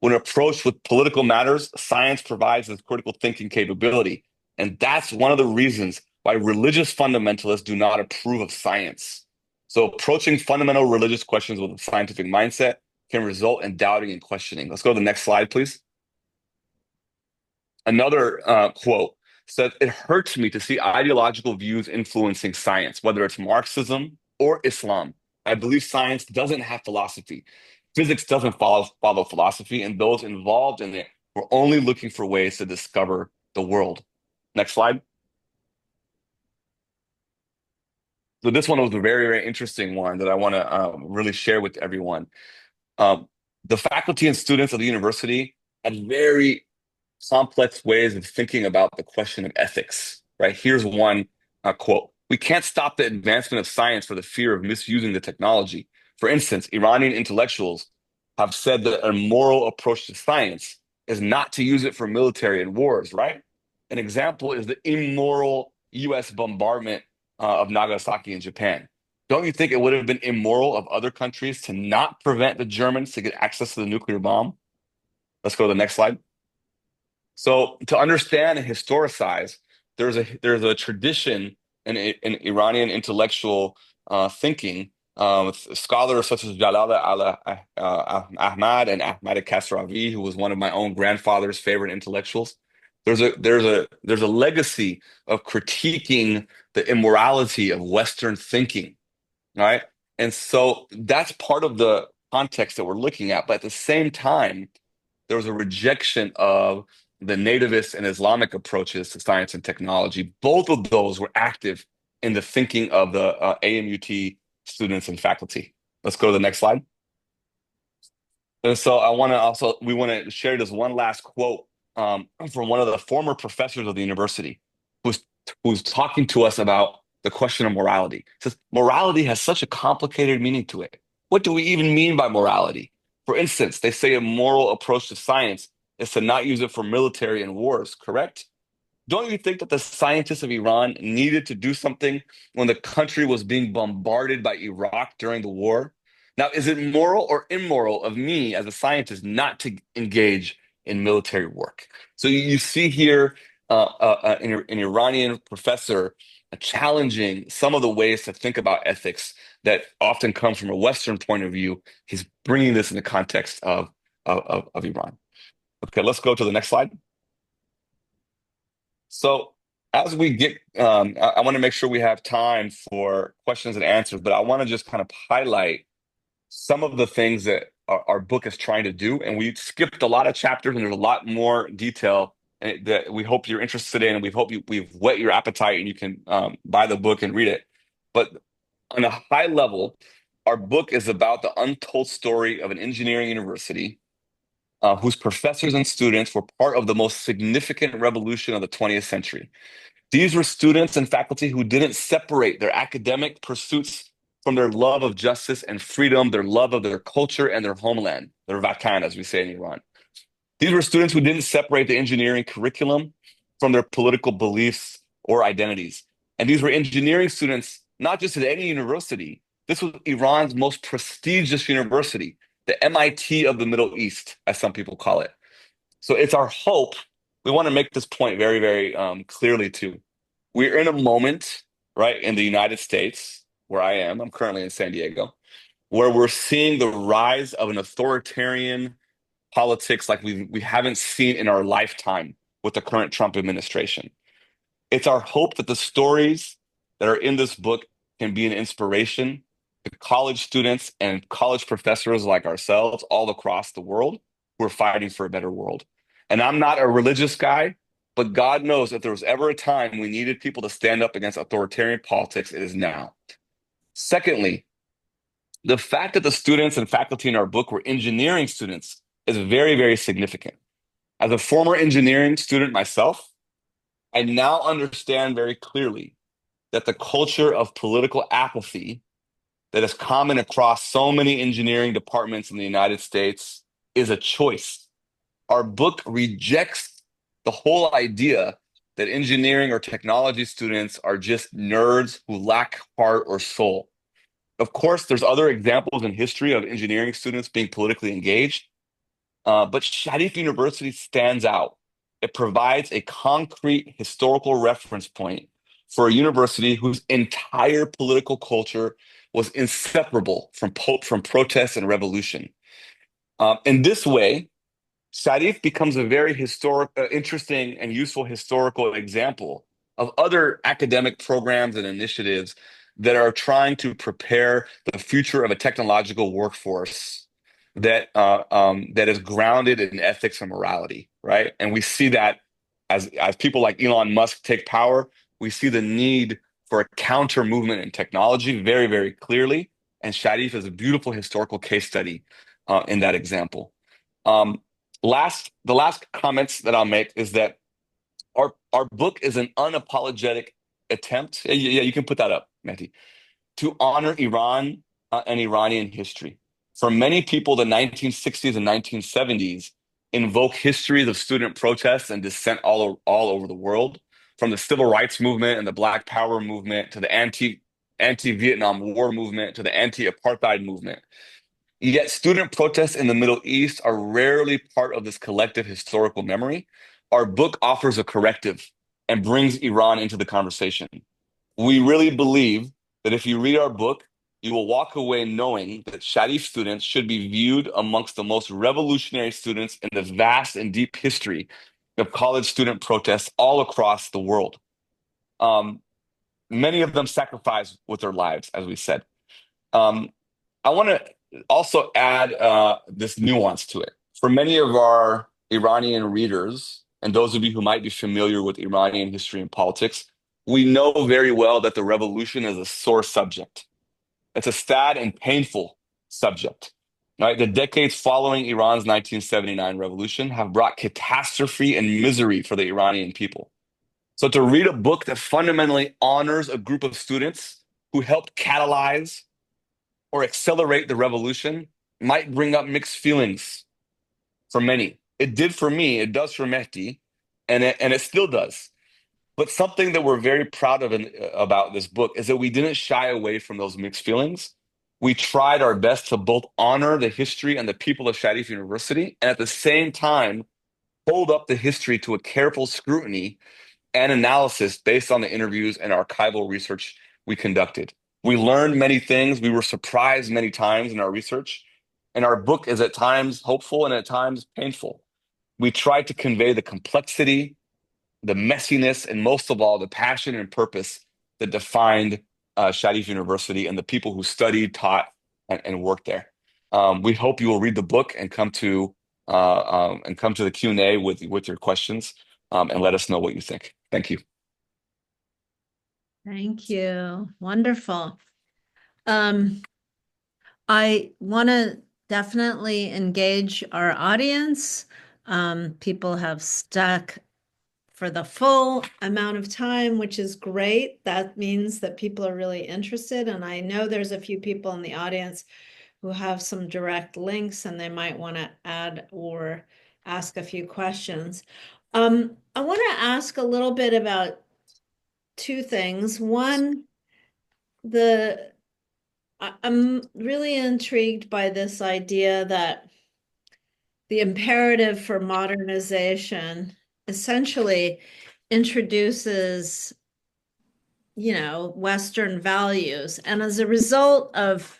When approached with political matters, science provides this critical thinking capability. And that's one of the reasons why religious fundamentalists do not approve of science. So approaching fundamental religious questions with a scientific mindset can result in doubting and questioning." Let's go to the next slide, please. Another quote says, "It hurts me to see ideological views influencing science, whether it's Marxism or Islam. I believe science doesn't have philosophy. Physics doesn't follow philosophy, and those involved in it were only looking for ways to discover the world." Next slide. So this one was a very, very interesting one that I want to really share with everyone. The faculty and students of the university had very complex ways of thinking about the question of ethics, right? Here's one quote: "We can't stop the advancement of science for the fear of misusing the technology. For instance, Iranian intellectuals have said that a moral approach to science is not to use it for military and wars," right? An example is the immoral US bombardment of Nagasaki in Japan. Don't you think it would have been immoral of other countries to not prevent the Germans to get access to the nuclear bomb? Let's go to the next slide. So to understand and historicize, there's a tradition in Iranian intellectual thinking. Scholars such as Jalal Ahmad and Ahmad Kasravi, who was one of my own grandfather's favorite intellectuals. There's a legacy of critiquing the immorality of Western thinking, right? And so that's part of the context that we're looking at. But at the same time, there was a rejection of the nativist and Islamic approaches to science and technology. Both of those were active in the thinking of the AMUT students and faculty. Let's go to the next slide. And so we want to share this one last quote from one of the former professors of the university who's talking to us about the question of morality. It says, morality has such a complicated meaning to it. What do we even mean by morality? For instance, they say a moral approach to science is to not use it for military and wars, correct? Don't you think that the scientists of Iran needed to do something when the country was being bombarded by Iraq during the war? Now, is it moral or immoral of me as a scientist not to engage in military work? So you see here an Iranian professor challenging some of the ways to think about ethics that often come from a Western point of view. He's bringing this in the context of Iran. Okay, let's go to the next slide. So as we get, I want to make sure we have time for questions and answers, but I want to just kind of highlight some of the things that our book is trying to do. And we skipped a lot of chapters, and there's a lot more detail that we hope you're interested in, and we've whet your appetite, and you can buy the book and read it. But on a high level, our book is about the untold story of an engineering university whose professors and students were part of the most significant revolution of the 20th century. These were students and faculty who didn't separate their academic pursuits from their love of justice and freedom, their love of their culture and their homeland, their vatan, as we say in Iran. These were students who didn't separate the engineering curriculum from their political beliefs or identities. And these were engineering students, not just at any university. This was Iran's most prestigious university, the MIT of the Middle East, as some people call it. So it's our hope. We want to make this point very, very clearly too. We're in a moment, right, in the United States, where I am. I'm currently in San Diego, where we're seeing the rise of an authoritarian politics like we haven't seen in our lifetime with the current Trump administration. It's our hope that the stories that are in this book can be an inspiration to college students and college professors like ourselves all across the world who are fighting for a better world. And I'm not a religious guy, but God knows if there was ever a time we needed people to stand up against authoritarian politics, it is now. Secondly, the fact that the students and faculty in our book were engineering students is very, very significant. As a former engineering student myself, I now understand very clearly that the culture of political apathy that is common across so many engineering departments in the United States is a choice. Our book rejects the whole idea that engineering or technology students are just nerds who lack heart or soul. Of course, there's other examples in history of engineering students being politically engaged, but Sharif University stands out. It provides a concrete historical reference point for a university whose entire political culture was inseparable from protest and revolution. In this way, Sharif becomes a very interesting and useful historical example of other academic programs and initiatives that are trying to prepare the future of a technological workforce that is grounded in ethics and morality, right? And we see that as people like Elon Musk take power, we see the need for a counter movement in technology very, very clearly. And Sharif is a beautiful historical case study in that example. The last comments that I'll make is that our book is an unapologetic attempt. Yeah, you can put that up, Mahdi, to honor Iran and Iranian history. For many people, the 1960s and 1970s invoke histories of student protests and dissent all over the world, from the civil rights movement and the Black Power movement to the anti-Vietnam War movement to the anti-apartheid movement. Yet student protests in the Middle East are rarely part of this collective historical memory. Our book offers a corrective and brings Iran into the conversation. We really believe that if you read our book, you will walk away knowing that Sharif students should be viewed amongst the most revolutionary students in the vast and deep history of college student protests all across the world. Um, Many of them sacrificed with their lives, as we said. Um, I want to also add this nuance to it. For many of our Iranian readers, and those of you who might be familiar with Iranian history and politics, we know very well that the revolution is a sore subject. It's a sad and painful subject. Right? The decades following Iran's 1979 revolution have brought catastrophe and misery for the Iranian people. So to read a book that fundamentally honors a group of students who helped catalyze or accelerate the revolution might bring up mixed feelings for many. It did for me, it does for Mehdi, and it still does. But something that we're very proud of about this book is that we didn't shy away from those mixed feelings. We tried our best to both honor the history and the people of Sharif University, and at the same time, hold up the history to a careful scrutiny and analysis based on the interviews and archival research we conducted. We learned many things. We were surprised many times in our research. And our book is at times hopeful and at times painful. We tried to convey the complexity, the messiness, and most of all, the passion and purpose that defined Sharif University and the people who studied, taught, and worked there. We hope you will read the book and come to the Q&A with your questions and let us know what you think. Thank you. Thank you. Wonderful. I want to definitely engage our audience. People have stuck for the full amount of time, which is great. That means that people are really interested. And I know there's a few people in the audience who have some direct links and they might want to add or ask a few questions. I want to ask a little bit about two things. One, I'm really intrigued by this idea that the imperative for modernization essentially introduces, Western values. And as a result of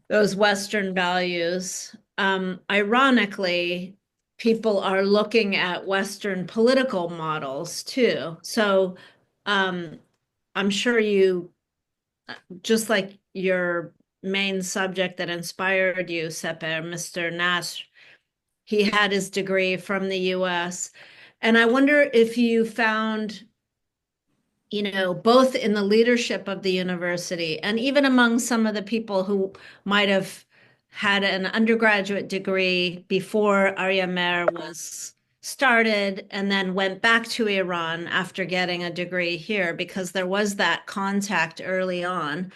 those Western values, ironically, people are looking at Western political models too. So I'm sure you, just like your main subject that inspired you, Sepehr, Mr. Nasr, he had his degree from the US. And I wonder if you found, both in the leadership of the university and even among some of the people who might have had an undergraduate degree before Arya Mer was started and then went back to Iran after getting a degree here, because there was that contact early on.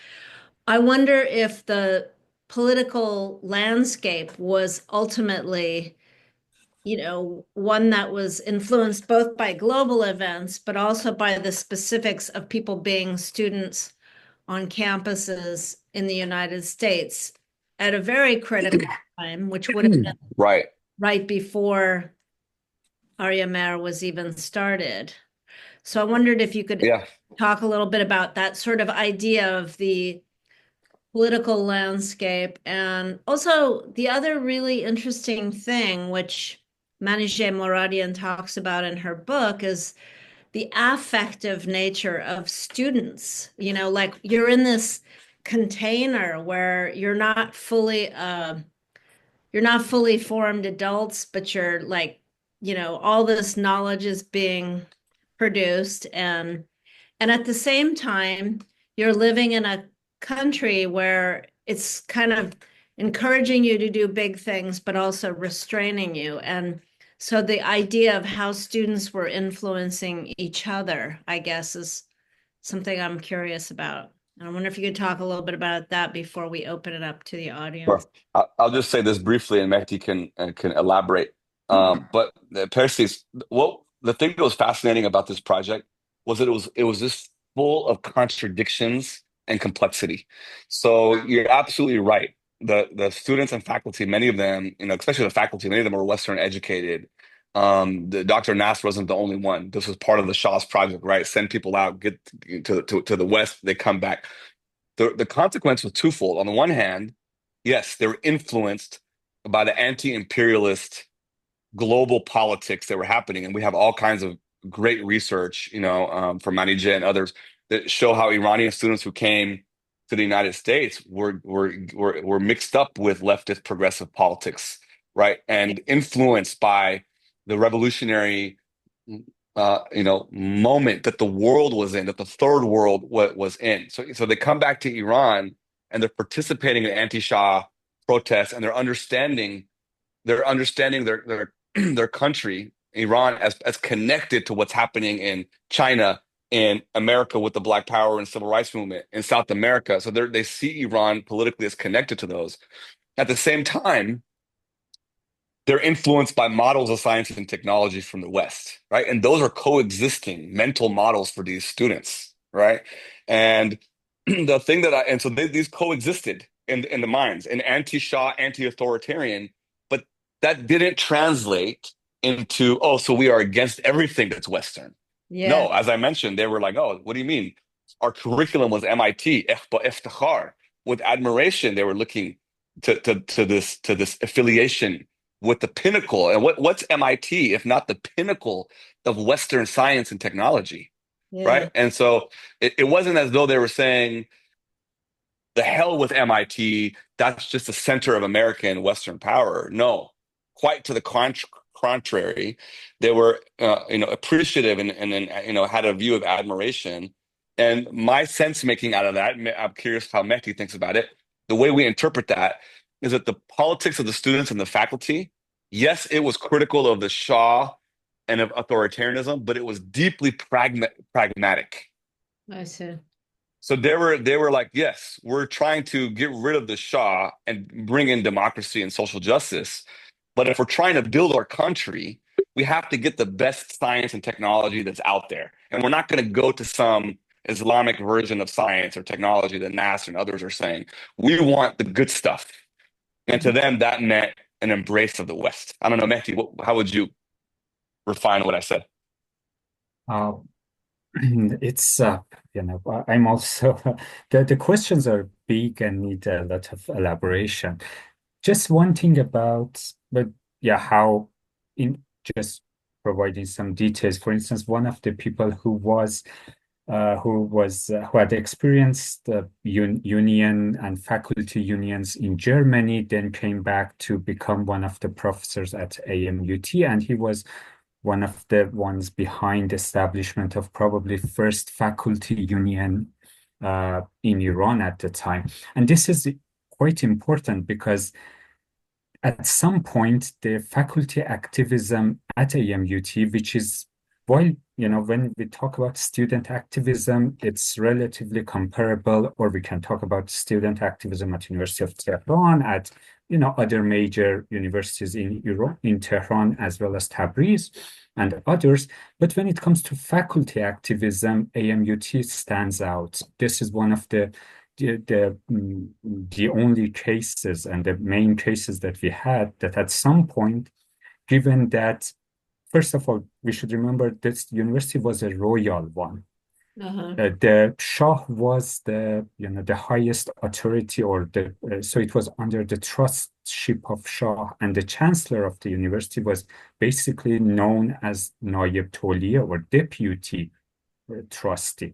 I wonder if the political landscape was ultimately, one that was influenced both by global events, but also by the specifics of people being students on campuses in the United States at a very critical time, which would have been right before Arya Mer was even started. So I wondered if you could talk a little bit about that sort of idea of the political landscape. And also the other really interesting thing, which Manijeh Moradian talks about in her book, is the affective nature of students. Like you're in this container where you're not fully formed adults, but you're like, all this knowledge is being produced, and at the same time, you're living in a country where it's kind of encouraging you to do big things, but also restraining you. And so the idea of how students were influencing each other, I guess, is something I'm curious about. And I wonder if you could talk a little bit about that before we open it up to the audience. Sure. I'll just say this briefly, and Mehdi can elaborate. But Persis, the thing that was fascinating about this project was that it was just full of contradictions and complexity. So you're absolutely right. The students and faculty, many of them, especially the faculty, many of them are Western educated. The Dr. Nasser wasn't the only one. This was part of the Shah's project, right? Send people out, get to the West, they come back. The consequence was twofold. On the one hand, yes, they were influenced by the anti-imperialist global politics that were happening, and we have all kinds of great research, from Mahdi and others that show how Iranian students who came to the United States were mixed up with leftist progressive politics, right, and influenced by the revolutionary, moment that the world was in, that the third world was in. So they come back to Iran and they're participating in anti-Shah protests, and they're understanding their their country, Iran, as connected to what's happening in China, in America with the Black Power and Civil Rights Movement, in South America. So they see Iran politically as connected to those. At the same time, they're influenced by models of science and technology from the West, right? And those are coexisting mental models for these students, right? And these coexisted in the minds, an anti-Shah, anti-authoritarian, but that didn't translate into, oh, so we are against everything that's Western. Yeah. No, as I mentioned, they were like, oh, what do you mean? Our curriculum was MIT, iftikhar. With admiration, they were looking to this affiliation with the pinnacle. And what's MIT if not the pinnacle of Western science and technology, Yeah. right? And so it wasn't as though they were saying, the hell with MIT, that's just the center of American Western power. No, quite to the contrary. They were, appreciative and had a view of admiration. And my sense making out of that, I'm curious how Mehdi thinks about it. The way we interpret that is that the politics of the students and the faculty, yes, it was critical of the Shah and of authoritarianism, but it was deeply pragmatic. I see. So they were like, yes, we're trying to get rid of the Shah and bring in democracy and social justice. But if we're trying to build our country, we have to get the best science and technology that's out there. And we're not going to go to some Islamic version of science or technology that Nasser and others are saying. We want the good stuff. And to them, that meant an embrace of the West. I don't know, Mehdi, how would you refine what I said? Uh, it's I'm also the questions are big and need a lot of elaboration. Just one thing about, but yeah, how in just providing some details. For instance, one of the people who had experienced the union and faculty unions in Germany, then came back to become one of the professors at AMUT, and he was one of the ones behind the establishment of probably first faculty union in Iran at the time. And this is quite important because at some point, the faculty activism at AMUT, which is, while, when we talk about student activism, it's relatively comparable, or we can talk about student activism at University of Tehran, at, other major universities in Iran, in Tehran, as well as Tabriz and others. But when it comes to faculty activism, AMUT stands out. This is one of the only cases and the main cases that we had that at some point, given that, first of all, we should remember this university was a royal one. The Shah was the highest authority, or so it was under the trustship of Shah, and the chancellor of the university was basically known as Naib Toliya, or deputy trustee.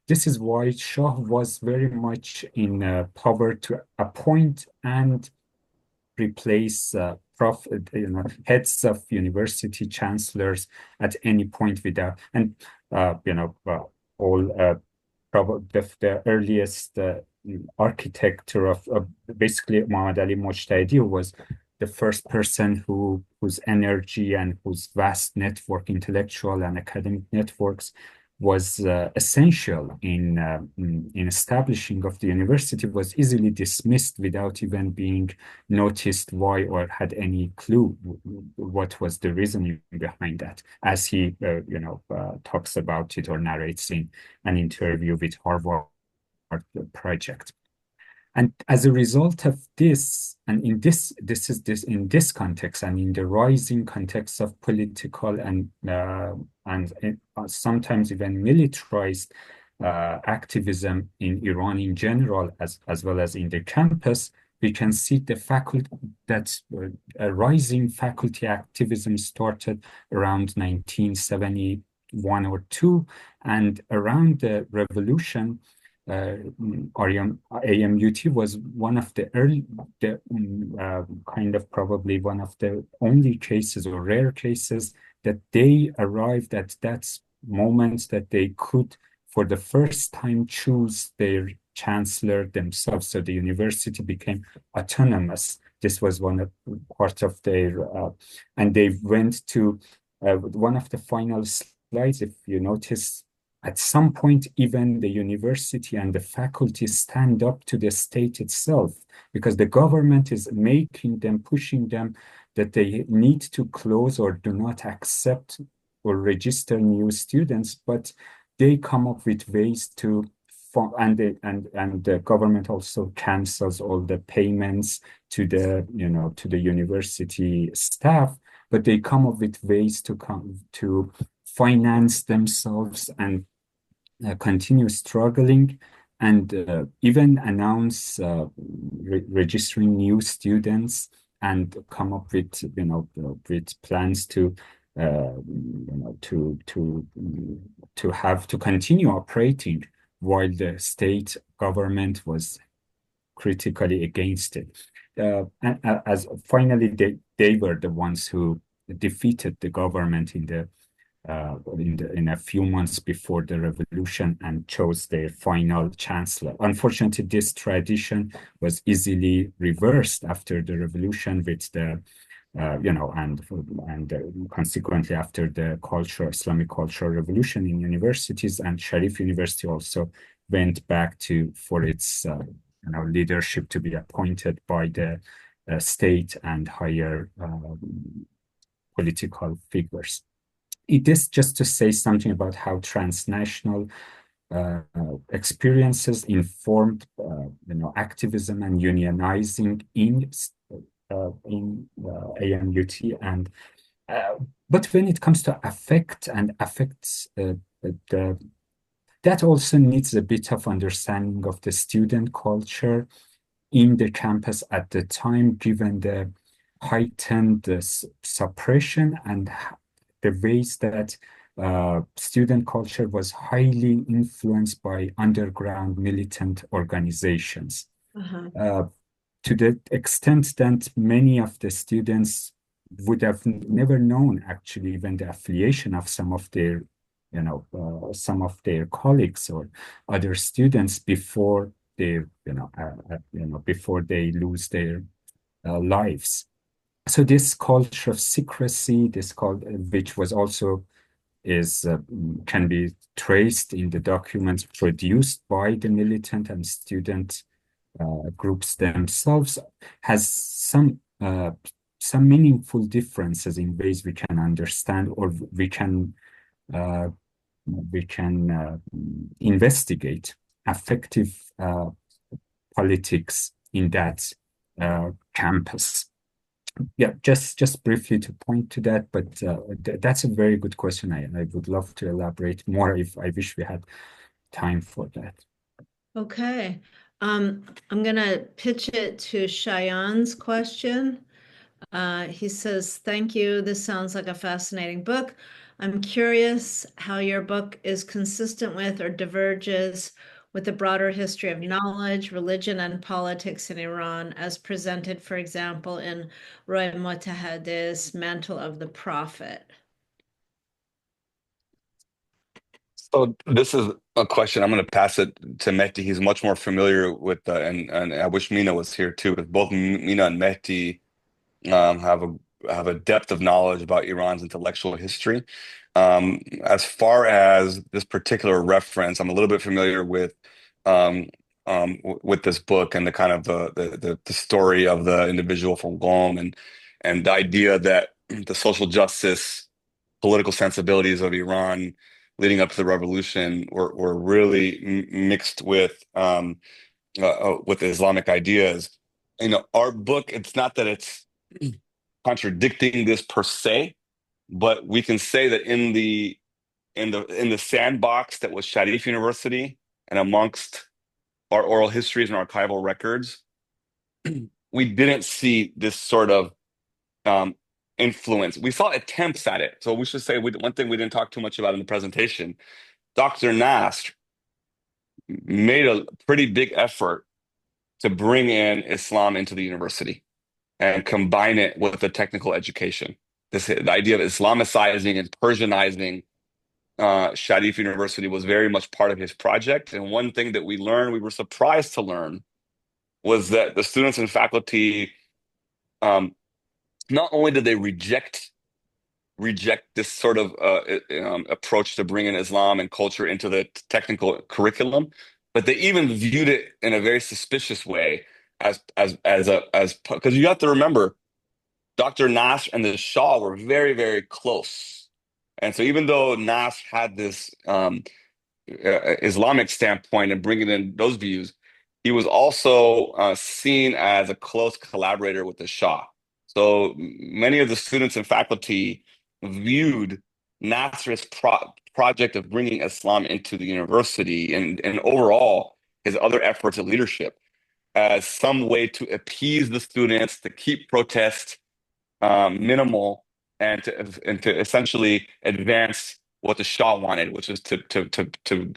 This is why Shah was very much in power to appoint and replace heads of university chancellors at any point without, and probably the earliest architecture of basically Muhammad Ali Mujtahidi, who was the first person whose energy and whose vast network, intellectual and academic networks, was essential in establishing of the university, was easily dismissed without even being noticed why, or had any clue what was the reasoning behind that, as he talks about it or narrates in an interview with Harvard Project. And as a result of this, and in in this context, and in the rising context of political and sometimes even militarized activism in Iran in general, as well as in the campus, we can see the faculty that a rising faculty activism started around 1971 or two, and around the revolution. AMUT was one of the kind of probably one of the only cases or rare cases that they arrived at that moment that they could, for the first time, choose their chancellor themselves. So the university became autonomous. This was part of their, and they went to one of the final slides, if you notice. At some point, even the university and the faculty stand up to the state itself, because the government is making them, pushing them that they need to close or do not accept or register new students, but they come up with ways to, and the government also cancels all the payments to the university staff, but they come up with ways to finance themselves and continue struggling, and even announce registering new students, and come up with with plans to to continue operating while the state government was critically against it. As finally they were the ones who defeated the government in a few months before the revolution, and chose their final chancellor. Unfortunately, this tradition was easily reversed after the revolution, with the consequently after the Islamic cultural revolution in universities, and Sharif University also went back for its leadership to be appointed by the state and higher political figures. It is just to say something about how transnational experiences informed, activism and unionizing in AMUT, and but when it comes to affects, that also needs a bit of understanding of the student culture in the campus at the time, given the heightened suppression and the ways that student culture was highly influenced by underground militant organizations. To the extent that many of the students would have never known actually even the affiliation of some of their colleagues or other students before before they lose their lives. So this culture of secrecy, which was also can be traced in the documents produced by the militant and student groups themselves, has some meaningful differences in ways we can understand, or we can investigate affective politics in that campus. Yeah, just briefly to point to that, but that's a very good question. I would love to elaborate more if I wish we had time for that. Okay. I'm going to pitch it to Shayan's question. He says, thank you. This sounds like a fascinating book. I'm curious how your book is consistent with or diverges with the broader history of knowledge, religion, and politics in Iran, as presented, for example, in Roy Motahade's Mantle of the Prophet. So this is a question I'm going to pass it to Mehdi. He's much more familiar with, and I wish Mina was here too, because both Mina and Mehdi have a depth of knowledge about Iran's intellectual history. As far as this particular reference, I'm a little bit familiar with this book and the kind of the story of the individual from Qom, and the idea that the social justice, political sensibilities of Iran leading up to the revolution were really mixed with with Islamic ideas. Our book, it's not that it's contradicting this per se, but we can say that in the sandbox that was Sharif University and amongst our oral histories and archival records, we didn't see this sort of um, influence. We saw attempts at it. So we should say one thing we didn't talk too much about in the presentation. Dr. Nasr made a pretty big effort to bring in Islam into the university and combine it with the technical education. The idea of Islamicizing and Persianizing Sharif University was very much part of his project. And one thing that we were surprised to learn, was that the students and faculty, um, not only did they reject this sort of approach to bringing Islam and culture into the technical curriculum, but they even viewed it in a very suspicious way as because you have to remember, Dr. Nasr and the Shah were very, very close. And so even though Nasr had this Islamic standpoint and bringing in those views, he was also seen as a close collaborator with the Shah. So many of the students and faculty viewed Nasr's project of bringing Islam into the university and overall his other efforts at leadership as some way to appease the students, to keep protests minimal, and to essentially advance what the Shah wanted, which is to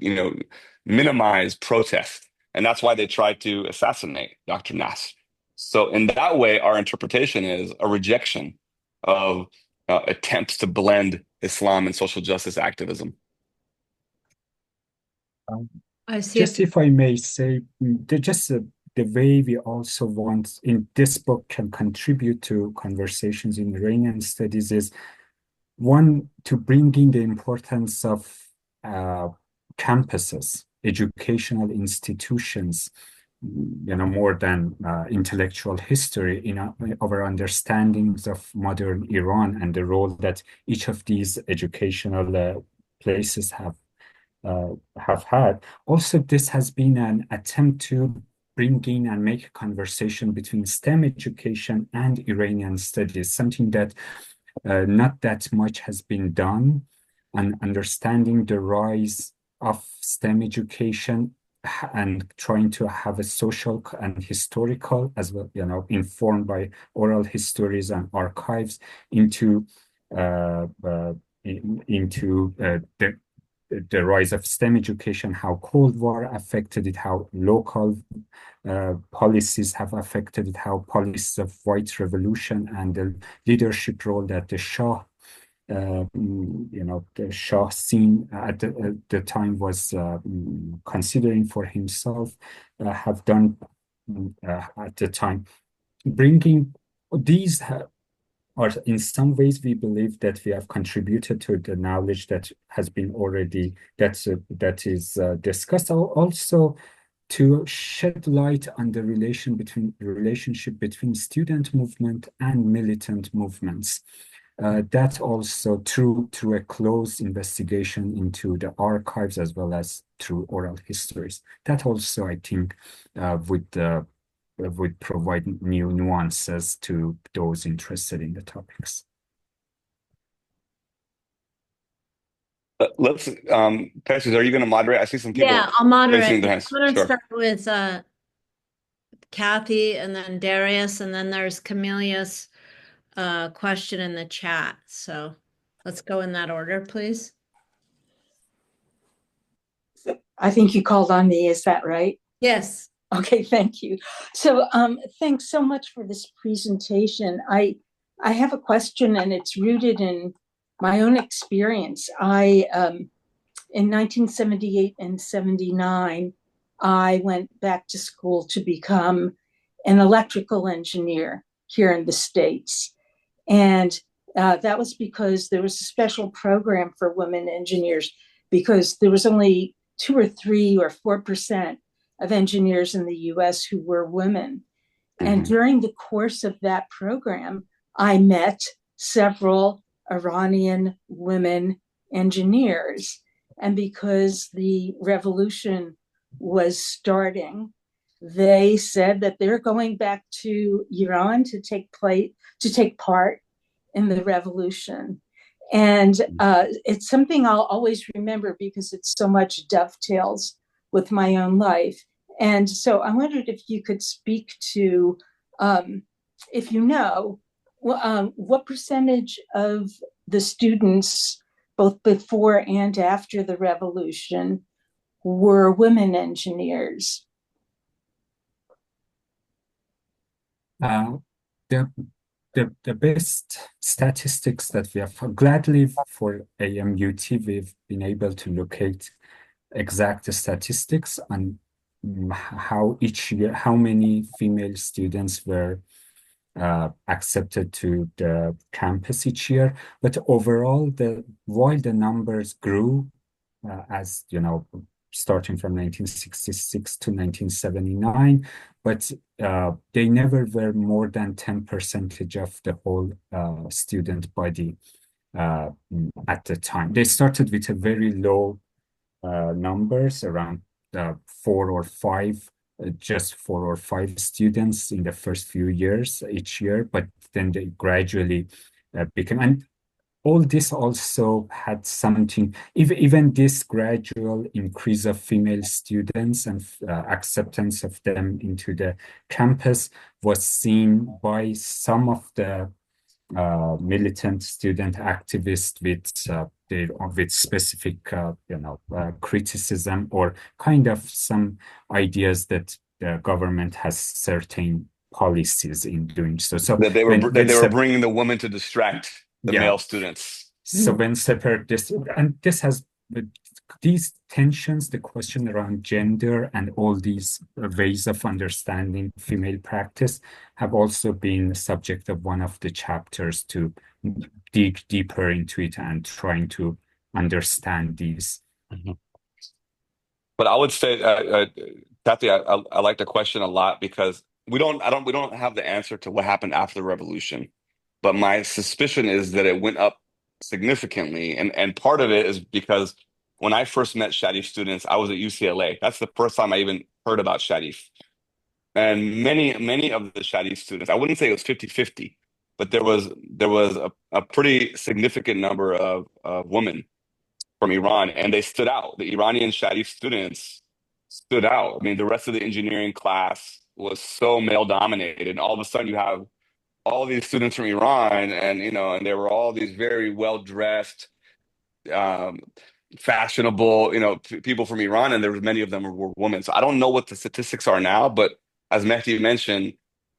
minimize protest. And that's why they tried to assassinate Dr. Nasr. So in that way, our interpretation is a rejection of attempts to blend Islam and social justice activism. I see. Just if I may say, the way we also want in this book can contribute to conversations in Iranian studies is one, to bring in the importance of campuses, educational institutions, more than intellectual history in our understandings of modern Iran and the role that each of these educational places have had. Also, this has been an attempt to bring in and make a conversation between STEM education and Iranian studies, something that not that much has been done, and understanding the rise of STEM education and trying to have a social and historical, as well, informed by oral histories and archives into the rise of STEM education, how Cold War affected it, how local policies have affected it, how policies of white revolution and the leadership role that the Shah, the Shah seen at the time was considering for himself, have done at the time. Bringing these or in some ways, we believe that we have contributed to the knowledge that has been already that is discussed. Also, to shed light on the relationship between student movement and militant movements. That also through a close investigation into the archives as well as through oral histories. That also, I think, would provide new nuances to those interested in the topics. Let's, Precious, are you going to moderate? I see some people. Yeah, I'll moderate. Raising their hands. I'm going to Sure. start with Kathy and then Darius, and then there's Camelia's question in the chat. So let's go in that order, please. I think you called on me, is that right? Yes. Okay, thank you. So thanks so much for this presentation. I have a question, and it's rooted in my own experience. In 1978 and 79, I went back to school to become an electrical engineer here in the States. And that was because there was a special program for women engineers, because there was only 2 or 3 or 4% of engineers in the US who were women. Mm-hmm. And during the course of that program, I met several Iranian women engineers. And because the revolution was starting, they said that they're going back to Iran to take part in the revolution. And it's something I'll always remember because it so much dovetails with my own life. And so I wondered if you could speak to, if you know, what percentage of the students, both before and after the revolution, were women engineers? The the best statistics that we have, gladly for AMUT, we've been able to locate exact statistics on how each year, how many female students were accepted to the campus each year. But overall, while the numbers grew, as you know, starting from 1966 to 1979, but they never were more than 10% of the whole student body at the time. They started with a very low numbers, around just 4 or 5 students in the first few years each year, but then they gradually became, and all this also had something, even this gradual increase of female students and acceptance of them into the campus was seen by some of the militant student activists with specific criticism or kind of some ideas that the government has certain policies in doing so. So that they were bringing the women to distract the male students. So when Sepehr, these tensions, the question around gender and all these ways of understanding female practice have also been subject of one of the chapters to dig deeper into it and trying to understand these. Mm-hmm. But I would say, Kathy, I like the question a lot because we don't have the answer to what happened after the revolution. But my suspicion is that it went up significantly. And part of it is because when I first met Sharif students, I was at UCLA. That's the first time I even heard about Sharif. And many of the Sharif students, I wouldn't say it was 50-50, but there was a pretty significant number of women from Iran, and they stood out. The Iranian Sharif students stood out. I mean, the rest of the engineering class was so male dominated, and all of a sudden you have all these students from Iran, and there were all these very well dressed, fashionable, people from Iran, and there were many of them were women. So I don't know what the statistics are now, but as Mehdi mentioned,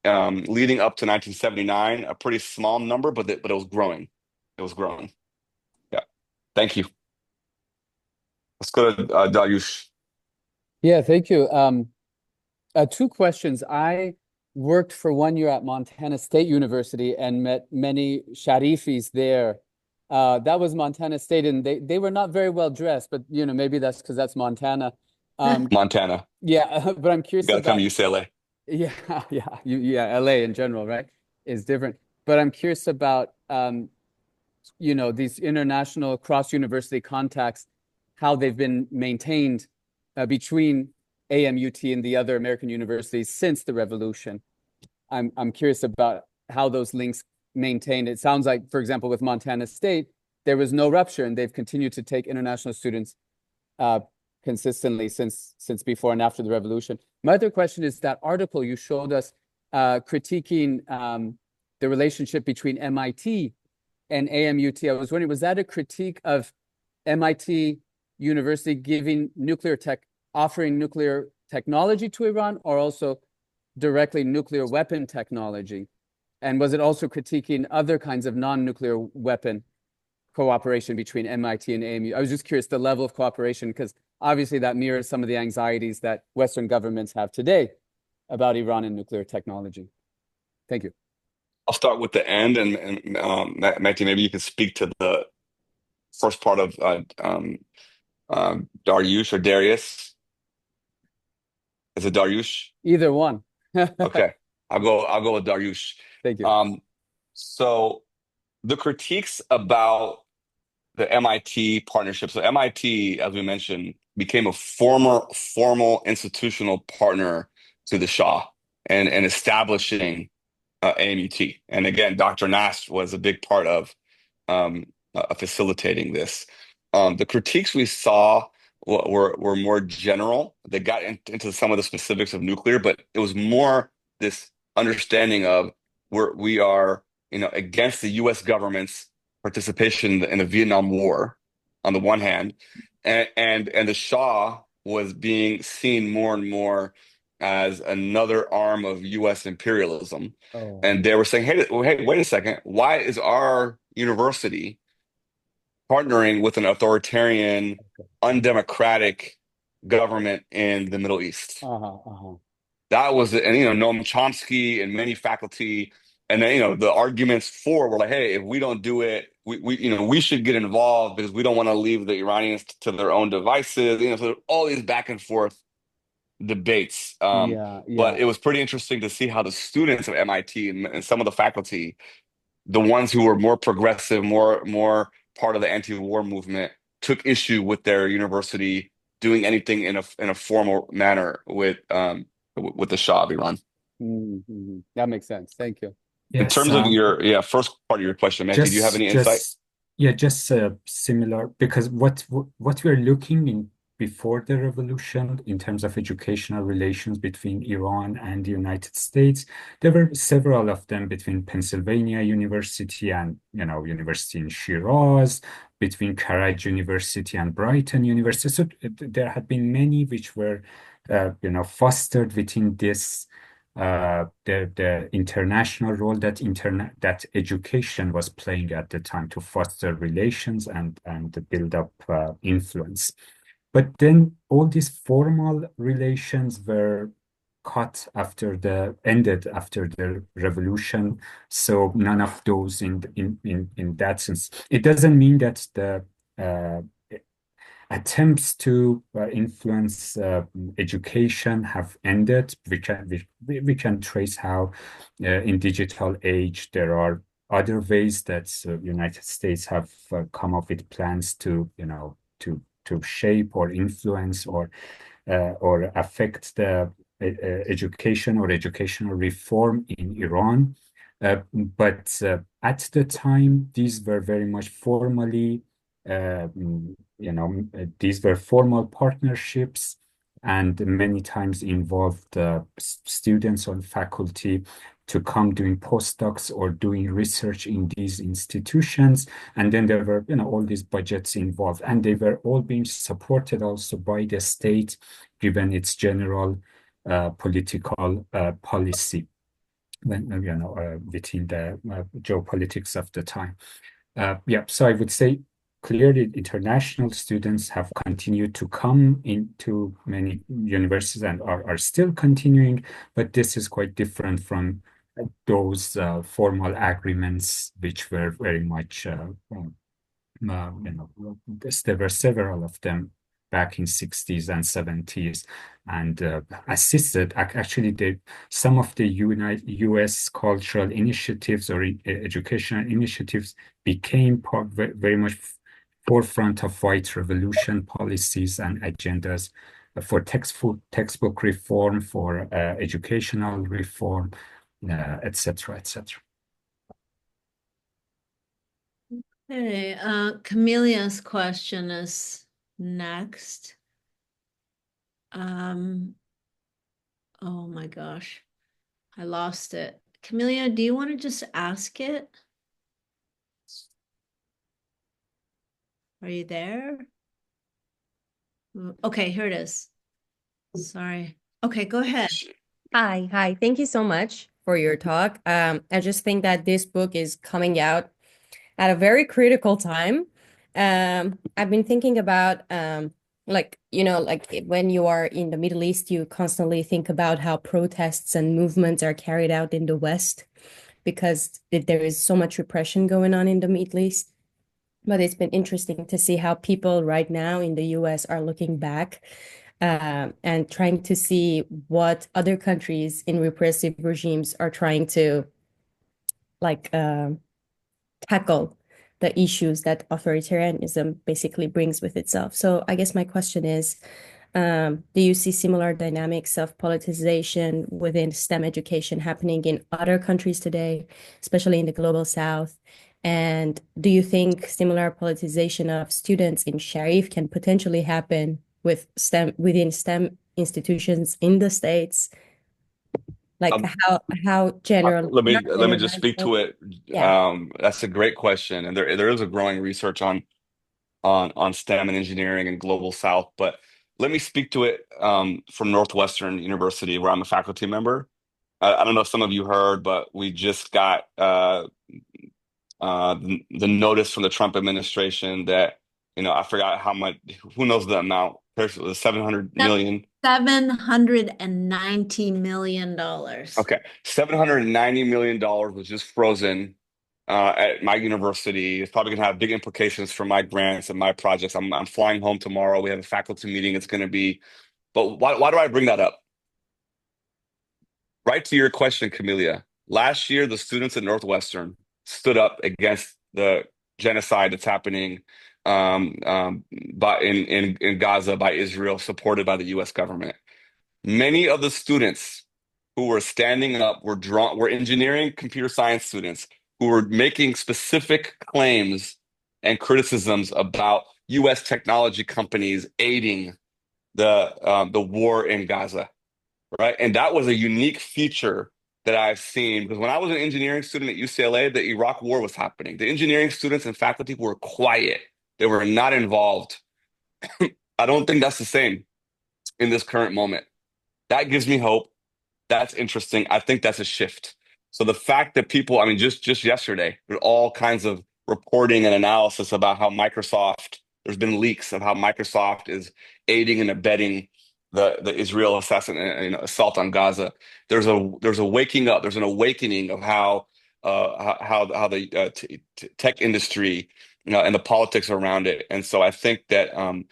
leading up to 1979, a pretty small number, but it was growing. It was growing. Yeah. Thank you. Let's go to Dariush. Yeah, thank you. 2 questions. I worked for 1 year at Montana State University and met many Sharifis there. That was Montana State, and they were not very well dressed, but maybe that's because that's Montana. Montana. Yeah, but I'm curious You gotta about come to UCLA. Yeah, LA in general, right, is different. But I'm curious about these international cross-university contacts, how they've been maintained between AMUT and the other American universities since the revolution. I'm curious about how those links maintained. It sounds like, for example, with Montana State, there was no rupture, and they've continued to take international students consistently since before and after the revolution. My other question is that article you showed us critiquing the relationship between MIT and AMUT. I was wondering, was that a critique of MIT University offering nuclear technology to Iran, or also directly nuclear weapon technology? And was it also critiquing other kinds of non-nuclear weapon cooperation between MIT and AMU? I was just curious the level of cooperation, because obviously that mirrors some of the anxieties that Western governments have today about Iran and nuclear technology. Thank you. I'll start with the end, and Matthew, maybe you can speak to the first part of Dariush or Darius. Is it Dariush? Either one. Okay, I'll go with Dariush. Thank you. So the critiques about the MIT partnership. So MIT, as we mentioned, became a formal institutional partner to the Shah and establishing AMUT. And again, Dr. Nass was a big part of facilitating this. The critiques we saw were more general. They got into some of the specifics of nuclear, but it was more this understanding of we are, against the U.S. government's participation in the Vietnam War on the one hand, and the Shah was being seen more and more as another arm of U.S. imperialism. Oh, And they were saying, hey, wait a second. Why is our university partnering with an authoritarian, undemocratic government in the Middle East? That was, and Noam Chomsky and many faculty, and then the arguments for were like, hey, if we don't do it, we should get involved because we don't want to leave the Iranians to their own devices. So all these back and forth debates. But it was pretty interesting to see how the students of MIT and some of the faculty, the ones who were more progressive, more part of the anti-war movement, took issue with their university doing anything in a formal manner with the Shah of Iran. That makes sense. Thank you. In Yes, terms of your first part of your question, Mehdi, do you have any insight? just similar, because what we're looking in before the revolution in terms of educational relations between Iran and the United States, there were several of them between Pennsylvania University and University in Shiraz, between Karaj University and Brighton University. So there had been many which were fostered within this the international role that education was playing at the time to foster relations and build up influence. But then all these formal relations were ended after the revolution. So none of those in that sense. It doesn't mean that the attempts to influence education have ended. We can trace how in digital age there are other ways that United States have come up with plans to to shape or influence or affect the education or educational reform in Iran. But at the time, these were very much formally these were formal partnerships and many times involved students or faculty to come doing postdocs or doing research in these institutions. And then there were, all these budgets involved, and they were all being supported also by the state, given its general political policy when, within the geopolitics of the time. So I would say clearly international students have continued to come into many universities and are still continuing, but this is quite different from those formal agreements, which were very much, there were several of them back in 60s and 70s, and assisted actually some of the U.S. cultural initiatives or educational initiatives became very much forefront of white revolution policies and agendas for textbook reform, for educational reform, etc., etc. Okay, Camille's question is next. Oh my gosh, I lost it. Camelia, do you want to just ask it? Are you there? Okay, here it is. Sorry. Okay, go ahead. Hi. Thank you so much for your talk. I just think that this book is coming out at a very critical time. I've been thinking about like when you are in the Middle East, you constantly think about how protests and movements are carried out in the West because there is so much repression going on in the Middle East. But it's been interesting to see how people right now in the US are looking back and trying to see what other countries in repressive regimes are trying to tackle the issues that authoritarianism basically brings with itself. So I guess my question is, Do you see similar dynamics of politicization within STEM education happening in other countries today, especially in the global south? And do you think similar politicization of students in Sharif can potentially happen with within STEM institutions in the States? Like Um, how general, let not me just speak generalized, to it. yeah. That's a great question, and there is a growing research on STEM and engineering and global south. But let me speak to it from Northwestern University, where I'm a faculty member. I don't know if some of you heard, but we just got the notice from the Trump administration that, I forgot how much, who knows the amount, it was 700 million. $790 million. Okay. $790 million was just frozen at my university. It's probably going to have big implications for my grants and my projects. I'm flying home tomorrow. We have a faculty meeting. It's going to be, but why do I bring that up? Right to your question, Camelia. Last year, the students at Northwestern stood up against the genocide that's happening in Gaza by Israel, supported by the U.S. government. Many of the students who were standing up were engineering computer science students who were making specific claims and criticisms about U.S. technology companies aiding the war in Gaza, right? And that was a unique feature that I've seen because when I was an engineering student at UCLA, the Iraq War was happening. The engineering students and faculty were quiet. They were not involved. I don't think that's the same in this current moment. That gives me hope. That's interesting. I think that's a shift. So the fact that people, I mean, just yesterday, there were all kinds of reporting and analysis about how there's been leaks of how Microsoft is aiding and abetting the Israel assault on Gaza. There's a waking up. There's an awakening of how the tech industry, and the politics around it. And so I think that I'm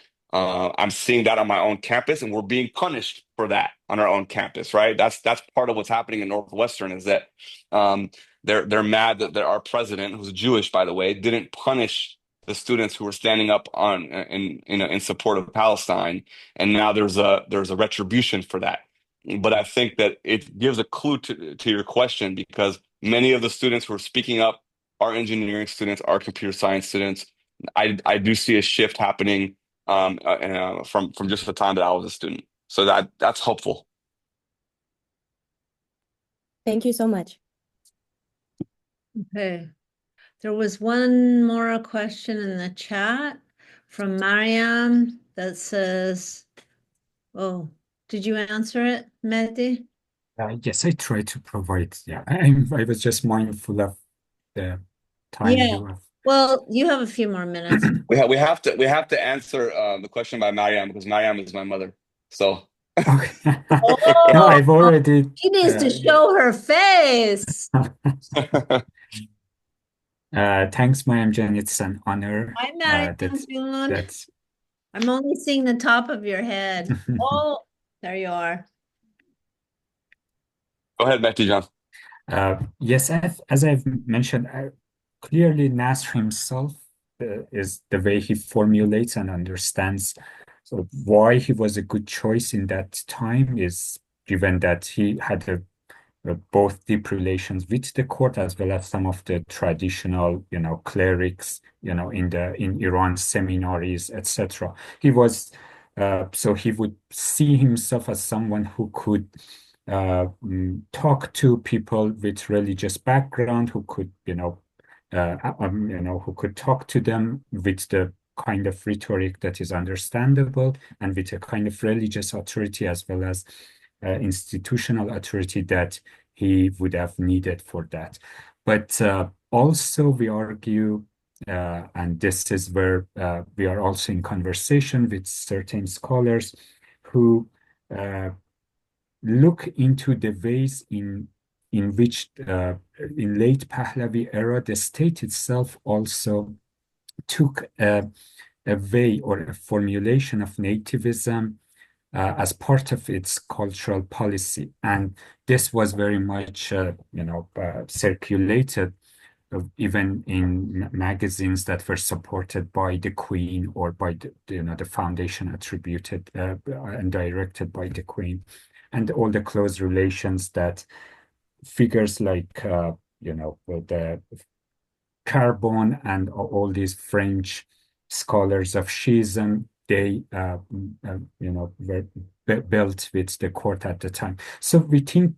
seeing that on my own campus, and we're being punished for that on our own campus, right? That's part of what's happening in Northwestern is that they're mad that our president, who's Jewish, by the way, didn't punish the students who were standing up in support of Palestine, and now there's a retribution for that. But I think that it gives a clue to your question because many of the students who are speaking up are engineering students, are computer science students. I do see a shift happening from just the time that I was a student. So that's hopeful. Thank you so much. Okay. There was one more question in the chat from Mariam that says, oh, did you answer it, Mehdi? Yes, I try to provide. Yeah, I was just mindful of the time Yeah. you have. Well, you have a few more minutes. We have to answer the question by Mariam because Mariam is my mother. So Okay. Oh, No, I've already. she needs to show her face. Thanks, Mayam Jen. It's an honor. Hi, Mariam. That's I'm only seeing the top of your head. Oh, there you are. Go ahead, Mehdi John. Yes, as I've mentioned, clearly Nasr himself is the way he formulates and understands sort of why he was a good choice in that time is given that he had both deep relations with the court as well as some of the traditional, clerics, in Iran seminaries, etc. He was so he would see himself as someone who could talk to people with religious background, who could, who could talk to them with the kind of rhetoric that is understandable and with a kind of religious authority as well as institutional authority that he would have needed for that. But also we argue, and this is where we are also in conversation with certain scholars who look into the ways in which in late Pahlavi era, the state itself also took a way or a formulation of nativism as part of its cultural policy. And this was very much, circulated even in magazines that were supported by the Queen or by the foundation attributed and directed by the Queen, and all the close relations that figures like the Carbon and all these French scholars of Shiism, they were built with the court at the time. So we think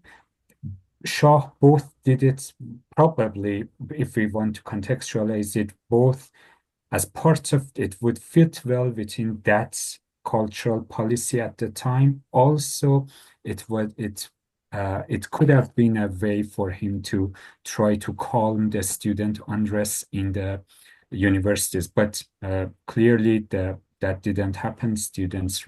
Shah both did it, probably, if we want to contextualize it, both as part of it would fit well within that cultural policy at the time. Also, it could have been a way for him to try to calm the student unrest in the universities, but clearly that didn't happen. Students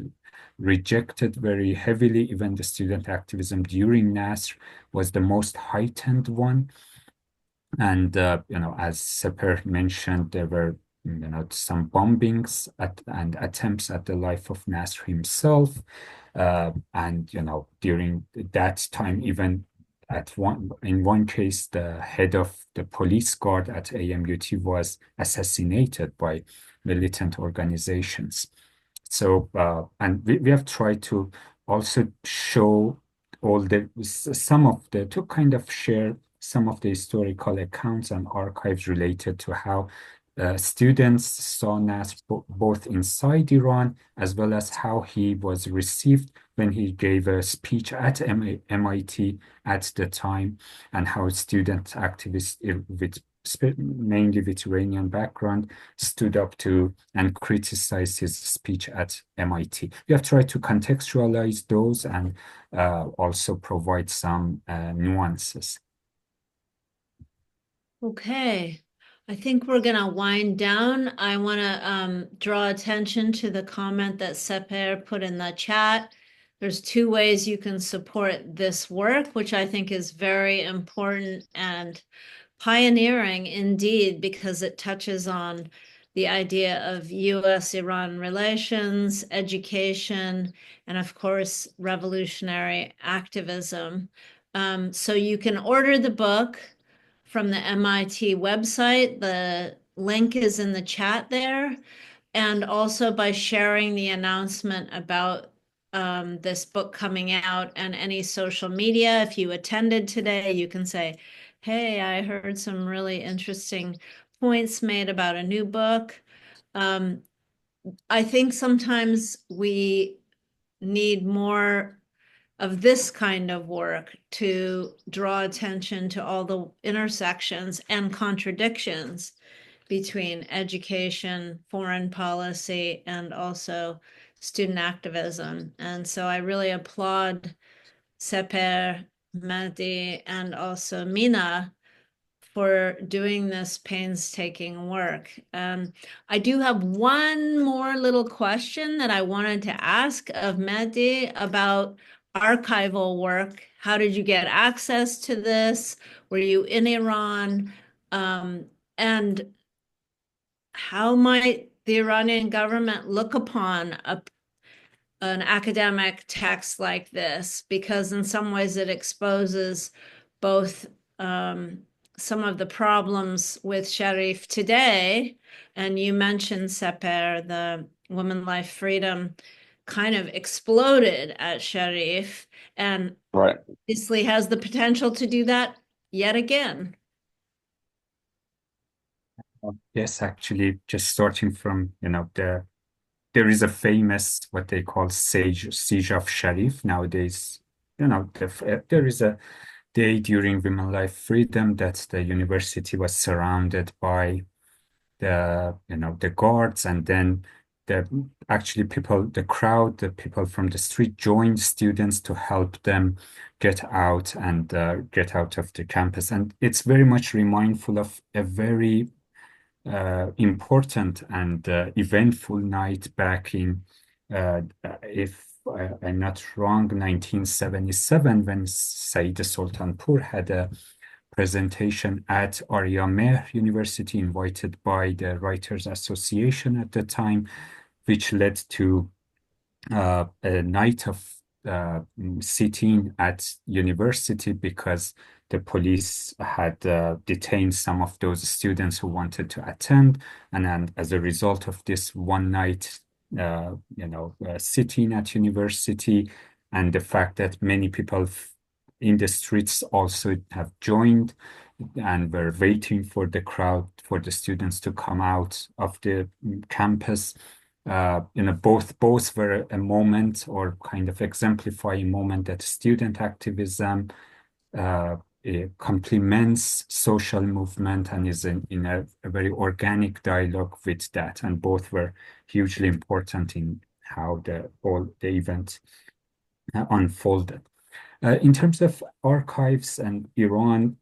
rejected very heavily. Even the student activism during Nasr was the most heightened one. And as Sepehr mentioned, there were some bombings and attempts at the life of Nasr himself. And during that time, even in one case, the head of the police guard at AMUT was assassinated by militant organizations. So, and we have tried to also show to kind of share some of the historical accounts and archives related to how students saw Nasr both inside Iran, as well as how he was received when he gave a speech at MIT at the time, and how student activists mainly with Iranian background stood up to and criticized his speech at MIT. We have tried to contextualize those and also provide some nuances. Okay, I think we're going to wind down. I want to draw attention to the comment that Sepehr put in the chat. There's two ways you can support this work, which I think is very important and pioneering indeed, because it touches on the idea of U.S.-Iran relations, education, and of course, revolutionary activism. So you can order the book from the MIT website. The link is in the chat there. And also by sharing the announcement about this book coming out and any social media. If you attended today, you can say, hey, I heard some really interesting points made about a new book. I think sometimes we need more of this kind of work to draw attention to all the intersections and contradictions between education, foreign policy, and also student activism. And so I really applaud Sepehr, Mahdi, and also Mina for doing this painstaking work. I do have one more little question that I wanted to ask of Mahdi about archival work. How did you get access to this? Were you in Iran? And how might the Iranian government look upon an academic text like this? Because in some ways it exposes both some of the problems with Sharif today, and you mentioned, Sepehr, the woman life freedom kind of exploded at Sharif, and Right. obviously has the potential to do that yet again. Yes, actually, just starting from, there is a famous, what they call siege of Sharif nowadays. There is a day during Women Life Freedom that the university was surrounded by the guards, and then the crowd, the people from the street joined students to help them get out and get out of the campus. And it's very much remindful of a very important and eventful night back in, if I'm not wrong, 1977, when Saeed Soltanpour had a presentation at Arya Mehr University, invited by the Writers Association at the time, which led to a night of sitting at university because the police had detained some of those students who wanted to attend, and then as a result of this one night, sitting at university, and the fact that many people in the streets also have joined and were waiting for the crowd, for the students to come out of the campus. Both were a moment, or kind of exemplify a moment, that student activism complements social movement and is in a very organic dialogue with that. And both were hugely important in how all the event unfolded. In terms of archives and Iran,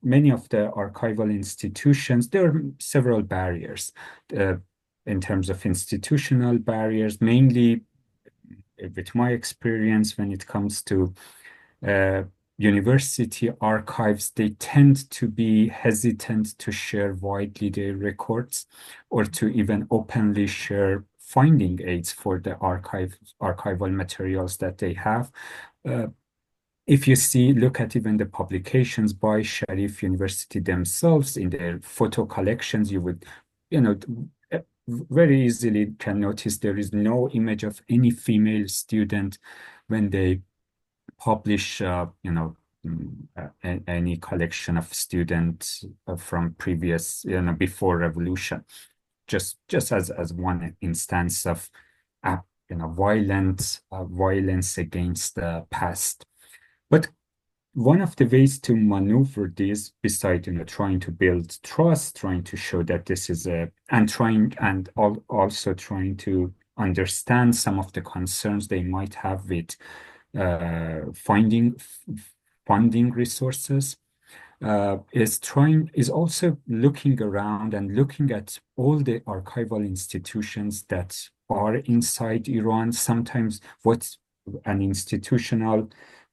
many of the archival institutions, there are several barriers in terms of institutional barriers, mainly with my experience when it comes to university archives. They tend to be hesitant to share widely their records or to even openly share finding aids for the archival materials that they have. If you look at even the publications by Sharif University themselves in their photo collections, you would, very easily can notice there is no image of any female student when they publish, any collection of students from previous, before revolution, just as one instance of, violence against the past. But one of the ways to maneuver this, besides trying to build trust, trying to show that this is also trying to understand some of the concerns they might have with funding resources, is also looking around and looking at all the archival institutions that are inside Iran. Sometimes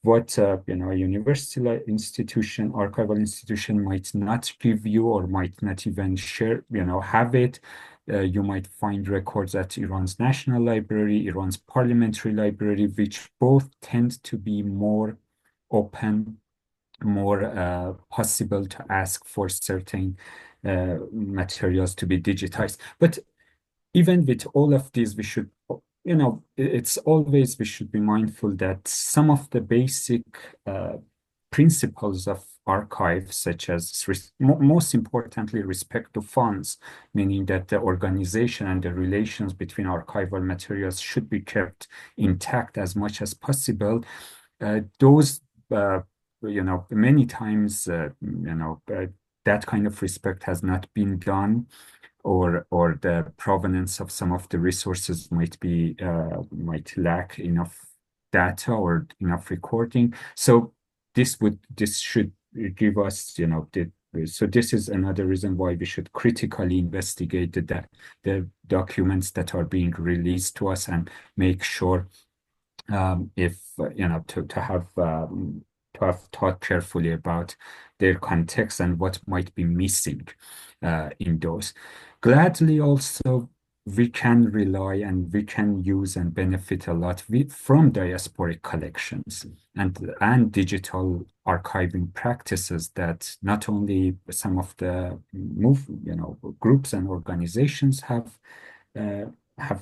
a university institution, archival institution might not give you, or might not even share, have it. You might find records at Iran's National Library, Iran's Parliamentary Library, which both tend to be more open, more possible to ask for certain materials to be digitized. But even with all of these, we should, we should be mindful that some of the basic principles of archives, such as, most importantly, respect to funds, meaning that the organization and the relations between archival materials should be kept intact as much as possible. Those, many times, that kind of respect has not been done, or the provenance of some of the resources might lack enough data or enough recording. So this should give us, so this is another reason why we should critically investigate the documents that are being released to us, and make sure if to have thought carefully about their context and what might be missing in those. Gladly also, we can rely and we can use and benefit a lot from diasporic collections and digital archiving practices that not only some of the groups and organizations have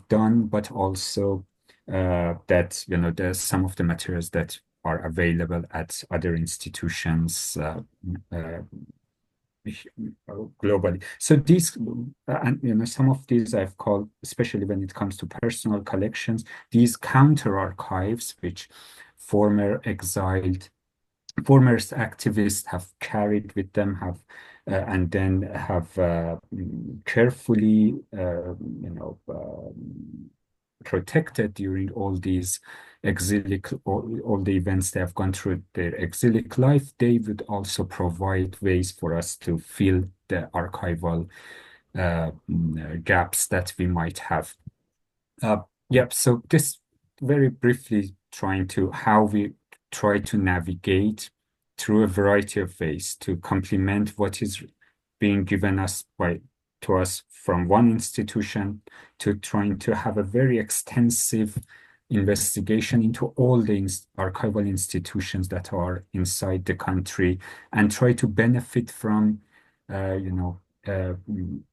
done, but also that there's some of the materials that are available at other institutions globally. So these, and some of these I've called, especially when it comes to personal collections, these counter archives, which former activists have carried with them, and then have carefully, protected during all these all the events they have gone through their exilic life. They would also provide ways for us to fill the archival gaps that we might have. So this very briefly how we try to navigate through a variety of ways to complement what is being given to us from one institution, to trying to have a very extensive investigation into all the archival institutions that are inside the country and try to benefit from,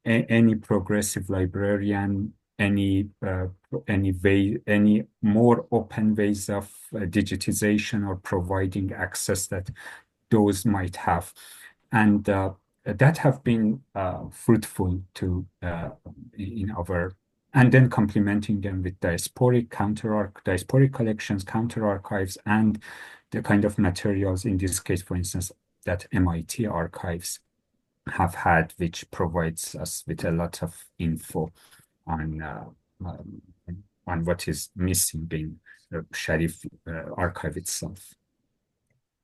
any progressive librarian, any more open ways of digitization or providing access that those might have. And that have been fruitful to in our, and then complementing them with diasporic collections, counter archives, and the kind of materials, in this case, for instance, that MIT archives have had, which provides us with a lot of info on what is missing in the Sharif archive itself.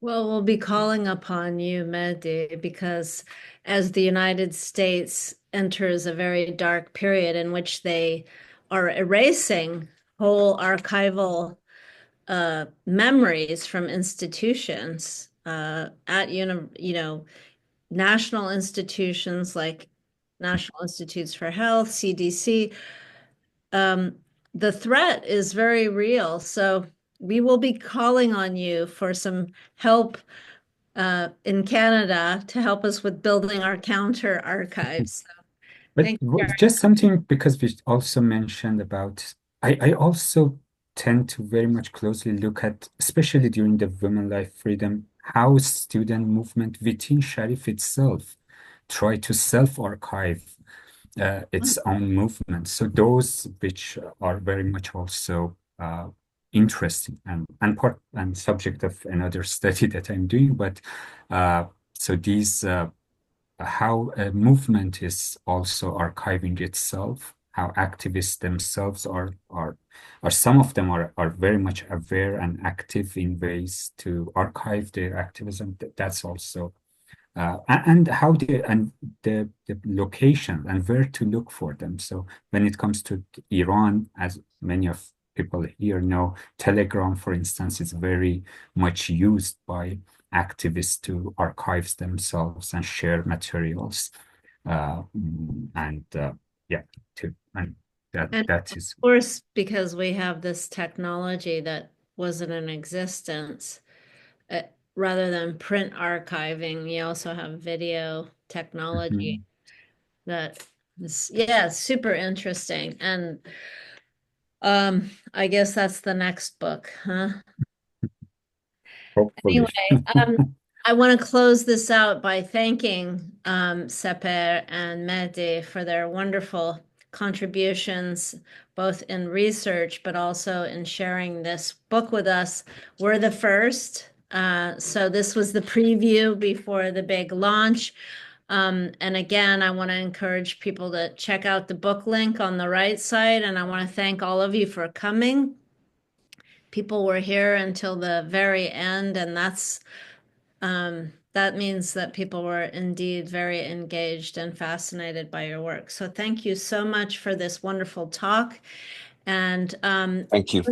Well, we'll be calling upon you, Mahdi, because as the United States enters a very dark period in which they are erasing whole archival memories from institutions at national institutions like National Institutes for Health, CDC. The threat is very real. So we will be calling on you for some help in Canada to help us with building our counter archives. So But thank you. just something, because we also mentioned about, I also tend to very much closely look at, especially during the Women Life Freedom, how student movement within Sharif itself try to self-archive its own movement. So those which are very much also interesting and subject of another study that I'm doing. But so these how a movement is also archiving itself, how activists themselves are some of them are very much aware and active in ways to archive their activism. That's also and how the location and where to look for them. So when it comes to Iran, as many of people here know, Telegram, for instance, is very much used by activists to archive themselves and share materials. Yeah, that is, of course, because we have this technology that wasn't in existence. Rather than print archiving, you also have video technology that is, yeah, super interesting. And I guess that's the next book, huh? hopefully. Anyway, I want to close this out by thanking Sepehr and Mahdi for their wonderful contributions, both in research, but also in sharing this book with us. We're the first. So this was the preview before the big launch. And again, I want to encourage people to check out the book link on the right side. And I want to thank all of you for coming. People were here until the very end, and that means that people were indeed very engaged and fascinated by your work. So thank you so much for this wonderful talk. And Thank you.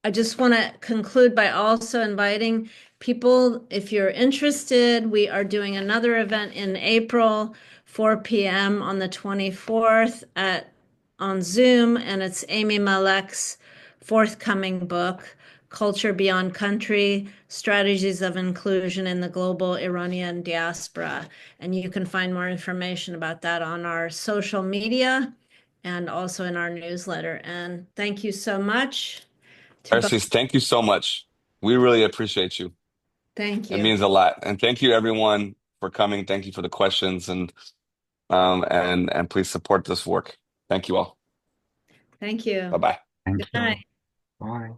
I just want to conclude by also inviting people, if you're interested, we are doing another event in April, 4 p.m. on the 24th on Zoom, and it's Amy Malek's forthcoming book, Culture Beyond Country, Strategies of Inclusion in the Global Iranian Diaspora. And you can find more information about that on our social media and also in our newsletter. And thank you so much. Persis, thank you so much. We really appreciate you. Thank you. It means a lot. And thank you everyone for coming. Thank you for the questions and please support this work. Thank you all. Thank you. Bye-bye. Thank Good you. night. Bye.